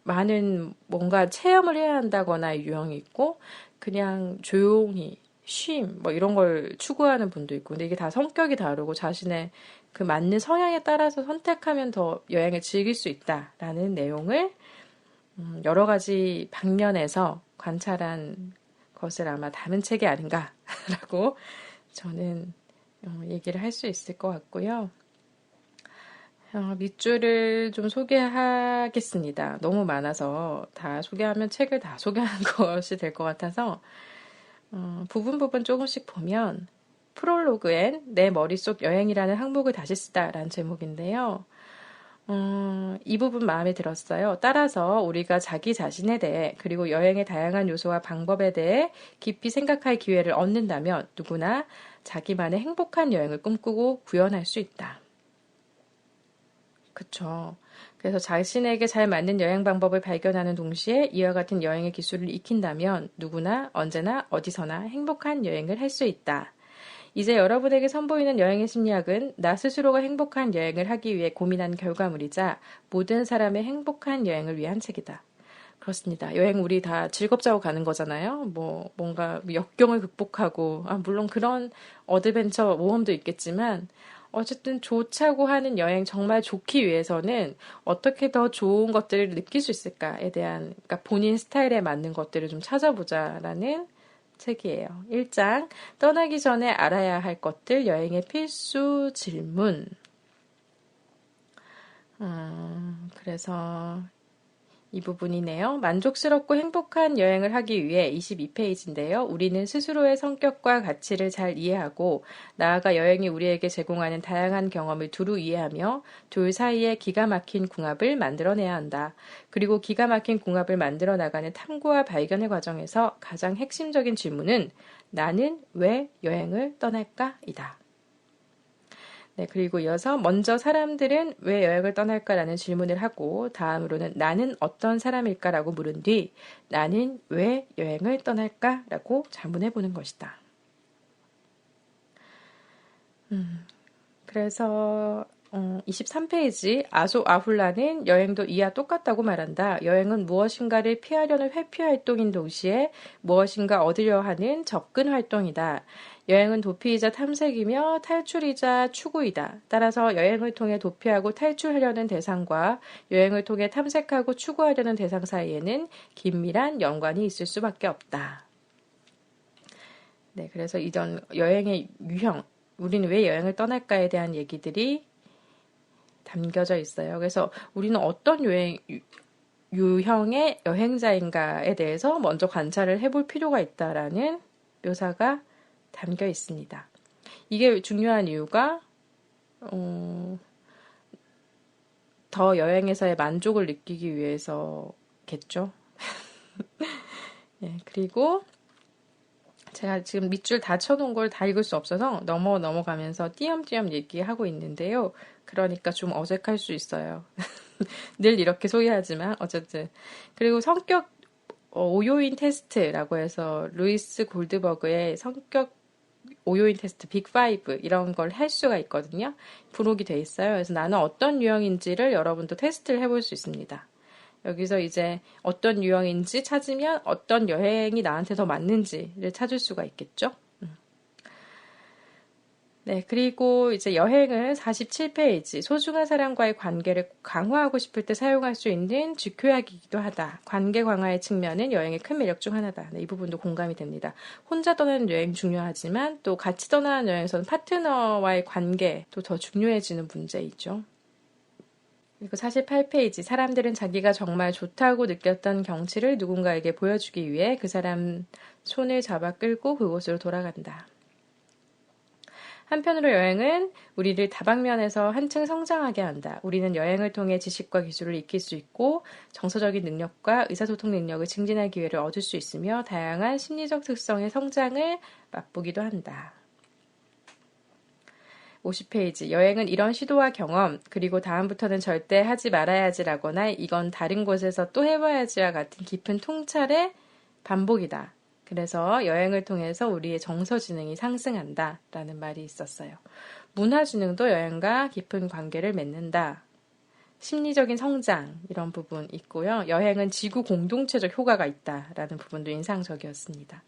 많은 뭔가 체험을 해야 한다거나 유형이 있고 그냥 조용히 쉼 뭐 이런 걸 추구하는 분도 있고 근데 이게 다 성격이 다르고 자신의 그 맞는 성향에 따라서 선택하면 더 여행을 즐길 수 있다라는 내용을 여러 가지 방면에서 관찰한 것을 아마 담은 책이 아닌가라고 저는 얘기를 할 수 있을 것 같고요. 밑줄을 좀 소개하겠습니다. 너무 많아서 다 소개하면 책을 다 소개하는 것이 될 것 같아서 부분 조금씩 보면 프롤로그엔 내 머릿속 여행이라는 항목을 다시 쓰다라는 제목인데요. 이 부분 마음에 들었어요. 따라서 우리가 자기 자신에 대해 그리고 여행의 다양한 요소와 방법에 대해 깊이 생각할 기회를 얻는다면 누구나 자기만의 행복한 여행을 꿈꾸고 구현할 수 있다. 그쵸. 그래서 자신에게 잘 맞는 여행 방법을 발견하는 동시에 이와 같은 여행의 기술을 익힌다면 누구나 언제나 어디서나 행복한 여행을 할 수 있다. 이제 여러분에게 선보이는 여행의 심리학은 나 스스로가 행복한 여행을 하기 위해 고민한 결과물이자 모든 사람의 행복한 여행을 위한 책이다. 그렇습니다. 여행 우리 다 즐겁자고 가는 거잖아요. 뭐 뭔가 역경을 극복하고 물론 그런 어드벤처 모험도 있겠지만 어쨌든 좋자고 하는 여행 정말 좋기 위해서는 어떻게 더 좋은 것들을 느낄 수 있을까에 대한 그러니까 본인 스타일에 맞는 것들을 좀 찾아보자라는 책이에요. 1장 떠나기 전에 알아야 할 것들 여행의 필수 질문. 그래서 이 부분이네요. 만족스럽고 행복한 여행을 하기 위해 22페이지인데요. 우리는 스스로의 성격과 가치를 잘 이해하고 나아가 여행이 우리에게 제공하는 다양한 경험을 두루 이해하며 둘 사이에 기가 막힌 궁합을 만들어내야 한다. 그리고 기가 막힌 궁합을 만들어 나가는 탐구와 발견의 과정에서 가장 핵심적인 질문은 나는 왜 여행을 떠날까? 이다. 네, 그리고 이어서 먼저 사람들은 왜 여행을 떠날까라는 질문을 하고 다음으로는 나는 어떤 사람일까라고 물은 뒤 나는 왜 여행을 떠날까라고 자문해 보는 것이다. 그래서 23페이지 아소 아훌라는 여행도 이와 똑같다고 말한다. 여행은 무엇인가를 피하려는 회피 활동인 동시에 무엇인가 얻으려 하는 접근 활동이다. 여행은 도피이자 탐색이며 탈출이자 추구이다. 따라서 여행을 통해 도피하고 탈출하려는 대상과 여행을 통해 탐색하고 추구하려는 대상 사이에는 긴밀한 연관이 있을 수밖에 없다. 네, 그래서 이전 여행의 유형, 우리는 왜 여행을 떠날까에 대한 얘기들이 담겨져 있어요. 그래서 우리는 어떤 유형의 여행자인가에 대해서 먼저 관찰을 해볼 필요가 있다라는 묘사가 담겨 있습니다. 이게 중요한 이유가 더 여행에서의 만족을 느끼기 위해서겠죠. 네, 그리고 제가 지금 밑줄 다 쳐놓은 걸 다 읽을 수 없어서 넘어가면서 띄엄띄엄 얘기하고 있는데요. 그러니까 좀 어색할 수 있어요. 늘 이렇게 소개하지만 어쨌든. 그리고 성격 오요인 테스트라고 해서 루이스 골드버그의 성격 오요인 테스트 빅5 이런 걸 할 수가 있거든요. 부록이 돼 있어요. 그래서 나는 어떤 유형인지를 여러분도 테스트를 해볼 수 있습니다. 여기서 이제 어떤 유형인지 찾으면 어떤 여행이 나한테 더 맞는지를 찾을 수가 있겠죠. 네, 그리고 이제 여행은 47페이지 소중한 사람과의 관계를 강화하고 싶을 때 사용할 수 있는 지표약이기도 하다. 관계 강화의 측면은 여행의 큰 매력 중 하나다. 네, 이 부분도 공감이 됩니다. 혼자 떠나는 여행 중요하지만 또 같이 떠나는 여행에서는 파트너와의 관계도 더 중요해지는 문제이죠. 그리고 48페이지 사람들은 자기가 정말 좋다고 느꼈던 경치를 누군가에게 보여주기 위해 그 사람 손을 잡아 끌고 그곳으로 돌아간다. 한편으로 여행은 우리를 다방면에서 한층 성장하게 한다. 우리는 여행을 통해 지식과 기술을 익힐 수 있고 정서적인 능력과 의사소통 능력을 증진할 기회를 얻을 수 있으며 다양한 심리적 특성의 성장을 맛보기도 한다. 50페이지. 여행은 이런 시도와 경험, 그리고 다음부터는 절대 하지 말아야지라거나 이건 다른 곳에서 또 해봐야지와 같은 깊은 통찰의 반복이다. 그래서 여행을 통해서 우리의 정서지능이 상승한다. 라는 말이 있었어요. 문화지능도 여행과 깊은 관계를 맺는다. 심리적인 성장, 이런 부분 있고요. 여행은 지구 공동체적 효과가 있다라는 부분도 인상적이었습니다.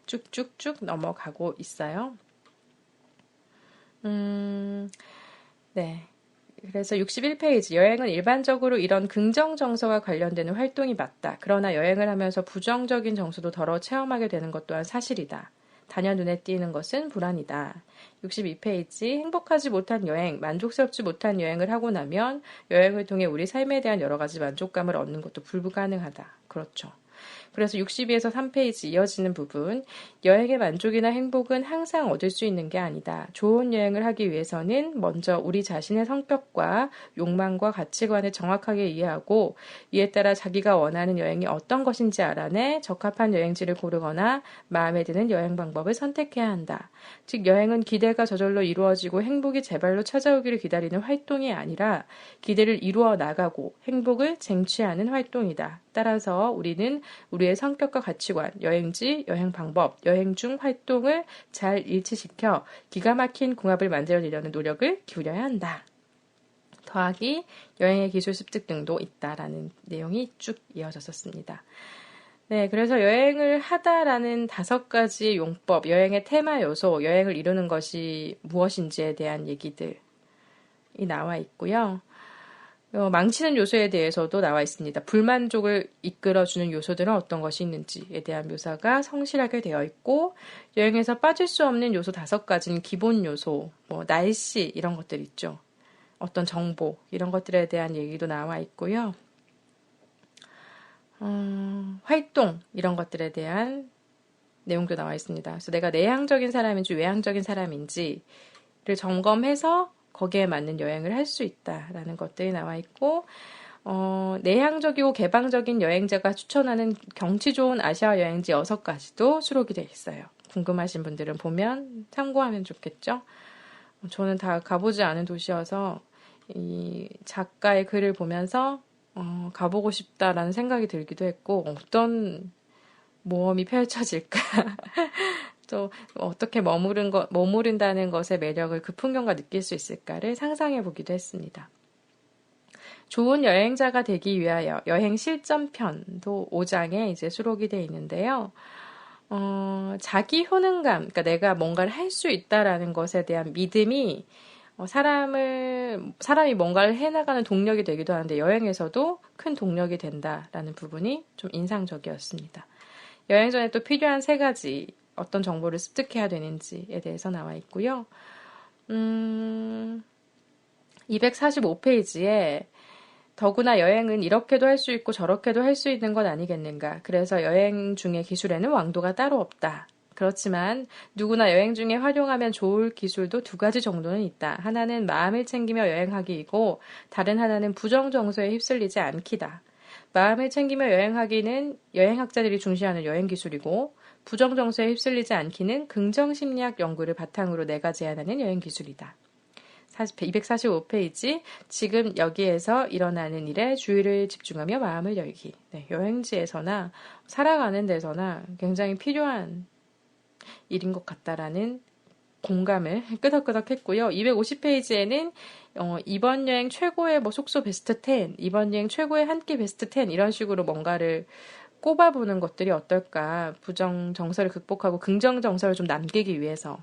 쭉쭉쭉 넘어가고 있어요. 네. 그래서 61페이지. 여행은 일반적으로 이런 긍정 정서와 관련되는 활동이 맞다. 그러나 여행을 하면서 부정적인 정서도 덜어 체험하게 되는 것 또한 사실이다. 단연 눈에 띄는 것은 불안이다. 62페이지. 행복하지 못한 여행, 만족스럽지 못한 여행을 하고 나면 여행을 통해 우리 삶에 대한 여러 가지 만족감을 얻는 것도 불가능하다. 그렇죠. 그래서 62에서 3페이지 이어지는 부분, 여행의 만족이나 행복은 항상 얻을 수 있는 게 아니다. 좋은 여행을 하기 위해서는 먼저 우리 자신의 성격과 욕망과 가치관을 정확하게 이해하고 이에 따라 자기가 원하는 여행이 어떤 것인지 알아내 적합한 여행지를 고르거나 마음에 드는 여행 방법을 선택해야 한다. 즉 여행은 기대가 저절로 이루어지고 행복이 제발로 찾아오기를 기다리는 활동이 아니라 기대를 이루어 나가고 행복을 쟁취하는 활동이다. 따라서 우리는 우리의 성격과 가치관, 여행지, 여행 방법, 여행 중 활동을 잘 일치시켜 기가 막힌 궁합을 만들어내려는 노력을 기울여야 한다. 더하기 여행의 기술 습득 등도 있다라는 내용이 쭉 이어졌었습니다. 네, 그래서 여행을 하다라는 5가지의 용법, 여행의 테마 요소, 여행을 이루는 것이 무엇인지에 대한 얘기들이 나와 있고요. 망치는 요소에 대해서도 나와 있습니다. 불만족을 이끌어주는 요소들은 어떤 것이 있는지에 대한 묘사가 성실하게 되어 있고 여행에서 빠질 수 없는 요소 5가지는 기본 요소, 날씨 이런 것들 있죠. 어떤 정보 이런 것들에 대한 얘기도 나와 있고요. 활동 이런 것들에 대한 내용도 나와 있습니다. 그래서 내가 내향적인 사람인지 외향적인 사람인지를 점검해서 거기에 맞는 여행을 할 수 있다라는 것들이 나와 있고 내향적이고 개방적인 여행자가 추천하는 경치 좋은 아시아 여행지 6가지도 수록이 되어 있어요. 궁금하신 분들은 보면 참고하면 좋겠죠. 저는 다 가보지 않은 도시여서 이 작가의 글을 보면서 가보고 싶다라는 생각이 들기도 했고 어떤 모험이 펼쳐질까 또 어떻게 머무른다는 것의 매력을 그 풍경과 느낄 수 있을까를 상상해 보기도 했습니다. 좋은 여행자가 되기 위하여 여행 실전편도 5장에 이제 수록이 되어 있는데요. 자기 효능감, 그러니까 내가 뭔가를 할 수 있다라는 것에 대한 믿음이 사람이 뭔가를 해나가는 동력이 되기도 하는데 여행에서도 큰 동력이 된다라는 부분이 좀 인상적이었습니다. 여행 전에 또 필요한 3가지 어떤 정보를 습득해야 되는지에 대해서 나와 있고요. 245페이지에 더구나 여행은 이렇게도 할 수 있고 저렇게도 할 수 있는 것 아니겠는가. 그래서 여행 중의 기술에는 왕도가 따로 없다. 그렇지만 누구나 여행 중에 활용하면 좋을 기술도 2가지 정도는 있다. 하나는 마음을 챙기며 여행하기이고 다른 하나는 부정정서에 휩쓸리지 않기다. 마음을 챙기며 여행하기는 여행학자들이 중시하는 여행 기술이고 부정정서에 휩쓸리지 않기는 긍정심리학 연구를 바탕으로 내가 제안하는 여행 기술이다. 245페이지 지금 여기에서 일어나는 일에 주의를 집중하며 마음을 열기. 네, 여행지에서나 살아가는 데서나 굉장히 필요한 일인 것 같다라는 공감을 끄덕끄덕 했고요. 250페이지에는 이번 여행 최고의 속소 베스트 10, 이번 여행 최고의 한 끼 베스트 10 이런 식으로 뭔가를 꼽아보는 것들이 어떨까. 부정 정서를 극복하고 긍정 정서를 좀 남기기 위해서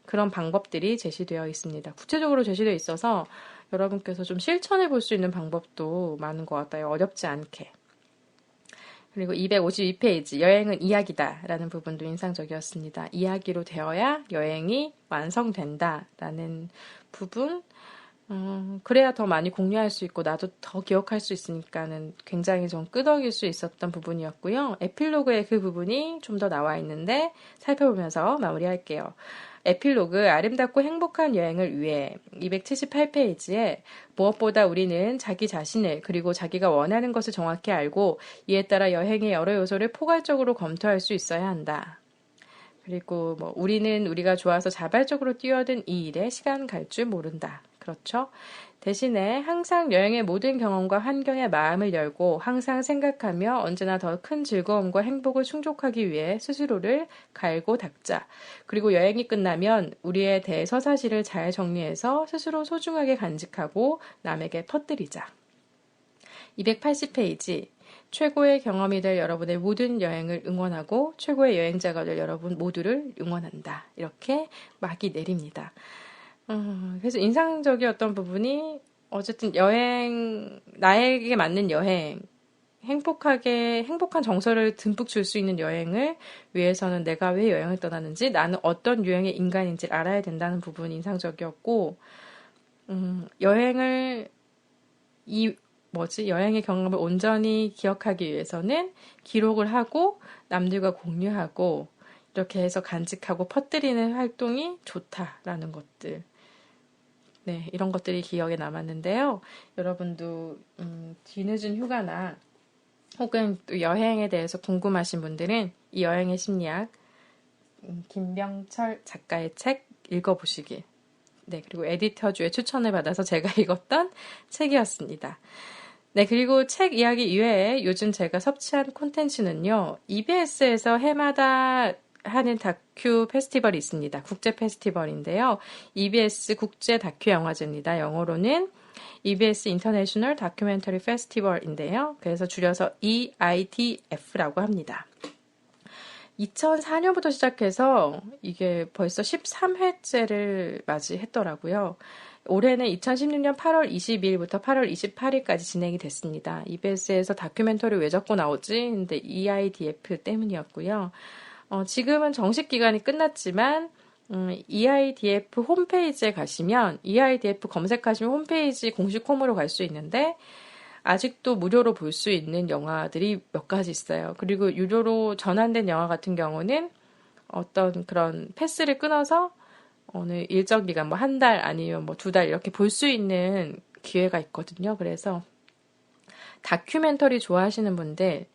그런 방법들이 제시되어 있습니다. 구체적으로 제시되어 있어서 여러분께서 좀 실천해 볼 수 있는 방법도 많은 것 같아요. 어렵지 않게. 그리고 252페이지 여행은 이야기다 라는 부분도 인상적이었습니다. 이야기로 되어야 여행이 완성된다 라는 부분 그래야 더 많이 공유할 수 있고 나도 더 기억할 수 있으니까는 굉장히 좀 끄덕일 수 있었던 부분이었고요. 에필로그에 그 부분이 좀 더 나와 있는데 살펴보면서 마무리할게요. 에필로그 아름답고 행복한 여행을 위해 278페이지에 무엇보다 우리는 자기 자신을 그리고 자기가 원하는 것을 정확히 알고 이에 따라 여행의 여러 요소를 포괄적으로 검토할 수 있어야 한다. 그리고 뭐 우리는 우리가 좋아서 자발적으로 뛰어든 이 일에 시간 갈 줄 모른다. 그렇죠? 대신에 항상 여행의 모든 경험과 환경에 마음을 열고 항상 생각하며 언제나 더 큰 즐거움과 행복을 충족하기 위해 스스로를 갈고 닦자. 그리고 여행이 끝나면 우리에 대해 서사실을 잘 정리해서 스스로 소중하게 간직하고 남에게 퍼뜨리자. 280페이지. 최고의 경험이 될 여러분의 모든 여행을 응원하고 최고의 여행자가 될 여러분 모두를 응원한다. 이렇게 막이 내립니다. 그래서 인상적이었던 부분이 어쨌든 여행, 나에게 맞는 여행, 행복한 정서를 듬뿍 줄 수 있는 여행을 위해서는 내가 왜 여행을 떠나는지, 나는 어떤 유형의 인간인지를 알아야 된다는 부분이 인상적이었고, 여행의 경험을 온전히 기억하기 위해서는 기록을 하고 남들과 공유하고 이렇게 해서 간직하고 퍼뜨리는 활동이 좋다라는 것들. 네, 이런 것들이 기억에 남았는데요. 여러분도 뒤늦은 휴가나 혹은 또 여행에 대해서 궁금하신 분들은 이 여행의 심리학 김병철 작가의 책 읽어보시길. 네, 그리고 에디터주의 추천을 받아서 제가 읽었던 책이었습니다. 네, 그리고 책 이야기 이외에 요즘 제가 섭취한 콘텐츠는요, EBS에서 해마다 하는 다큐 페스티벌이 있습니다. 국제 페스티벌인데요. EBS 국제 다큐 영화제입니다. 영어로는 EBS 인터내셔널 다큐멘터리 페스티벌인데요. 그래서 줄여서 EIDF라고 합니다. 2004년부터 시작해서 이게 벌써 13회째를 맞이했더라고요. 올해는 2016년 8월 22일부터 8월 28일까지 진행이 됐습니다. EBS에서 다큐멘터리 왜 자꾸 나오지? 근데 EIDF 때문이었고요. 지금은 정식 기간이 끝났지만 EIDF 홈페이지에 가시면 EIDF 검색하시면 홈페이지 공식 홈으로 갈 수 있는데 아직도 무료로 볼 수 있는 영화들이 몇 가지 있어요. 그리고 유료로 전환된 영화 같은 경우는 어떤 그런 패스를 끊어서 어느 일정 기간 뭐 한 달 아니면 뭐 2달 이렇게 볼 수 있는 기회가 있거든요. 그래서 다큐멘터리 좋아하시는 분들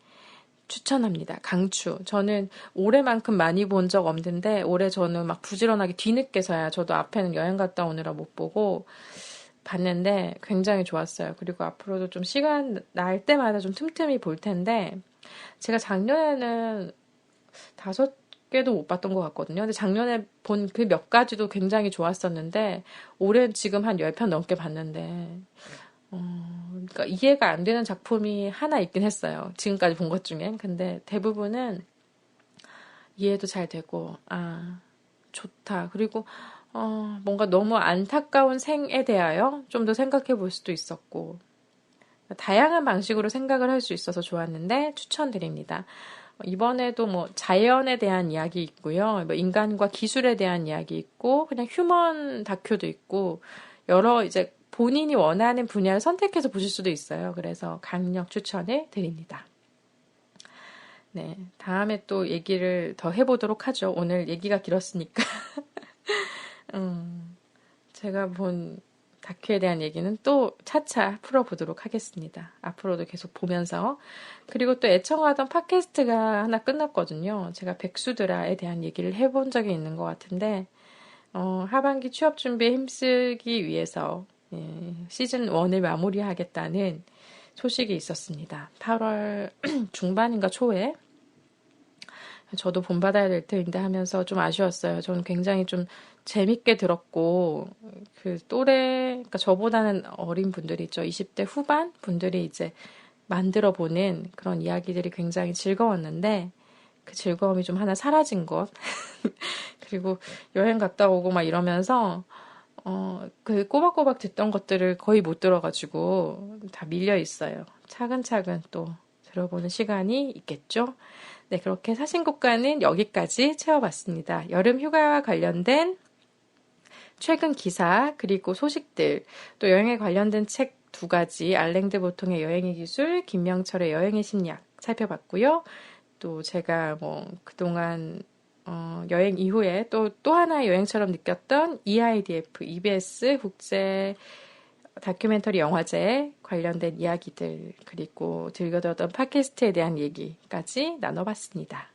추천합니다. 강추. 저는 올해만큼 많이 본 적 없는데 올해 저는 막 부지런하게 뒤늦게서야 저도 앞에는 여행 갔다 오느라 못 보고 봤는데 굉장히 좋았어요. 그리고 앞으로도 좀 시간 날 때마다 좀 틈틈이 볼 텐데 제가 작년에는 5개도 못 봤던 것 같거든요. 근데 작년에 본 그 몇 가지도 굉장히 좋았었는데 올해는 지금 한 10편 넘게 봤는데 그러니까 이해가 안 되는 작품이 하나 있긴 했어요. 지금까지 본 것 중에. 근데 대부분은 이해도 잘 되고, 좋다. 그리고, 뭔가 너무 안타까운 생에 대하여 좀 더 생각해 볼 수도 있었고, 다양한 방식으로 생각을 할 수 있어서 좋았는데 추천드립니다. 이번에도 뭐 자연에 대한 이야기 있고요. 뭐 인간과 기술에 대한 이야기 있고, 그냥 휴먼 다큐도 있고, 여러 이제 본인이 원하는 분야를 선택해서 보실 수도 있어요. 그래서 강력 추천을 드립니다. 네, 다음에 또 얘기를 더 해보도록 하죠. 오늘 얘기가 길었으니까. 제가 본 다큐에 대한 얘기는 또 차차 풀어보도록 하겠습니다. 앞으로도 계속 보면서. 그리고 또 애청하던 팟캐스트가 하나 끝났거든요. 제가 백수드라에 대한 얘기를 해본 적이 있는 것 같은데, 하반기 취업 준비에 힘쓰기 위해서 시즌 1을 마무리하겠다는 소식이 있었습니다. 8월 중반인가 초에 저도 본받아야 될 텐데 하면서 좀 아쉬웠어요. 저는 굉장히 좀 재밌게 들었고 그 또래, 그러니까 저보다는 어린 분들이 있죠. 20대 후반 분들이 이제 만들어 보는 그런 이야기들이 굉장히 즐거웠는데 그 즐거움이 좀 하나 사라진 것. 그리고 여행 갔다 오고 막 이러면서 그 꼬박꼬박 듣던 것들을 거의 못 들어가지고 다 밀려 있어요. 차근차근 또 들어보는 시간이 있겠죠. 네, 그렇게 사신국가는 여기까지 채워봤습니다. 여름 휴가와 관련된 최근 기사 그리고 소식들, 또 여행에 관련된 책 2가지, 알랭드 보통의 여행의 기술, 김명철의 여행의 심리학 살펴봤고요. 또 제가 뭐 그동안 여행 이후에 또 하나의 여행처럼 느꼈던 EIDF, EBS 국제 다큐멘터리 영화제에 관련된 이야기들, 그리고 즐겨들었던 팟캐스트에 대한 얘기까지 나눠봤습니다.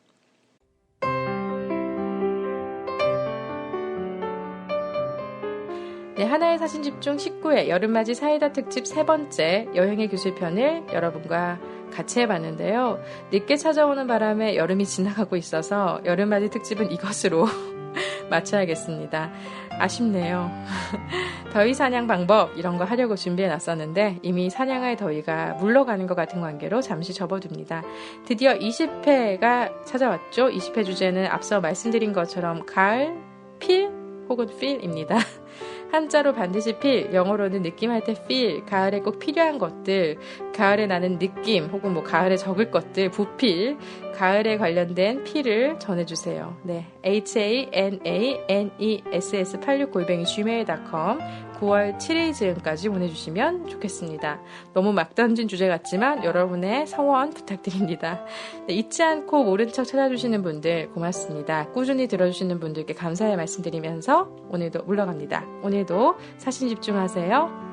네, 하나의 사진 집중 19회 여름맞이 사이다 특집 3번째 여행의 교실편을 여러분과 같이 해봤는데요. 늦게 찾아오는 바람에 여름이 지나가고 있어서 여름맞이 특집은 이것으로 마쳐야겠습니다. 아쉽네요. 더위 사냥 방법 이런 거 하려고 준비해놨었는데 이미 사냥할 더위가 물러가는 것 같은 관계로 잠시 접어둡니다. 드디어 20회가 찾아왔죠. 20회 주제는 앞서 말씀드린 것처럼 가을, 필 혹은 필입니다. 한자로 반드시 필, 영어로는 느낌 할 때 feel, 가을에 꼭 필요한 것들, 가을에 나는 느낌, 혹은 뭐 가을에 적을 것들, 부필, 가을에 관련된 필을 전해주세요. 네, hananes86@gmail.com 9월 7일 즈음까지 보내주시면 좋겠습니다. 너무 막 던진 주제 같지만 여러분의 성원 부탁드립니다. 네, 잊지 않고 모른 척 찾아주시는 분들 고맙습니다. 꾸준히 들어주시는 분들께 감사의 말씀드리면서 오늘도 물러갑니다. 오늘도 사신 집중하세요.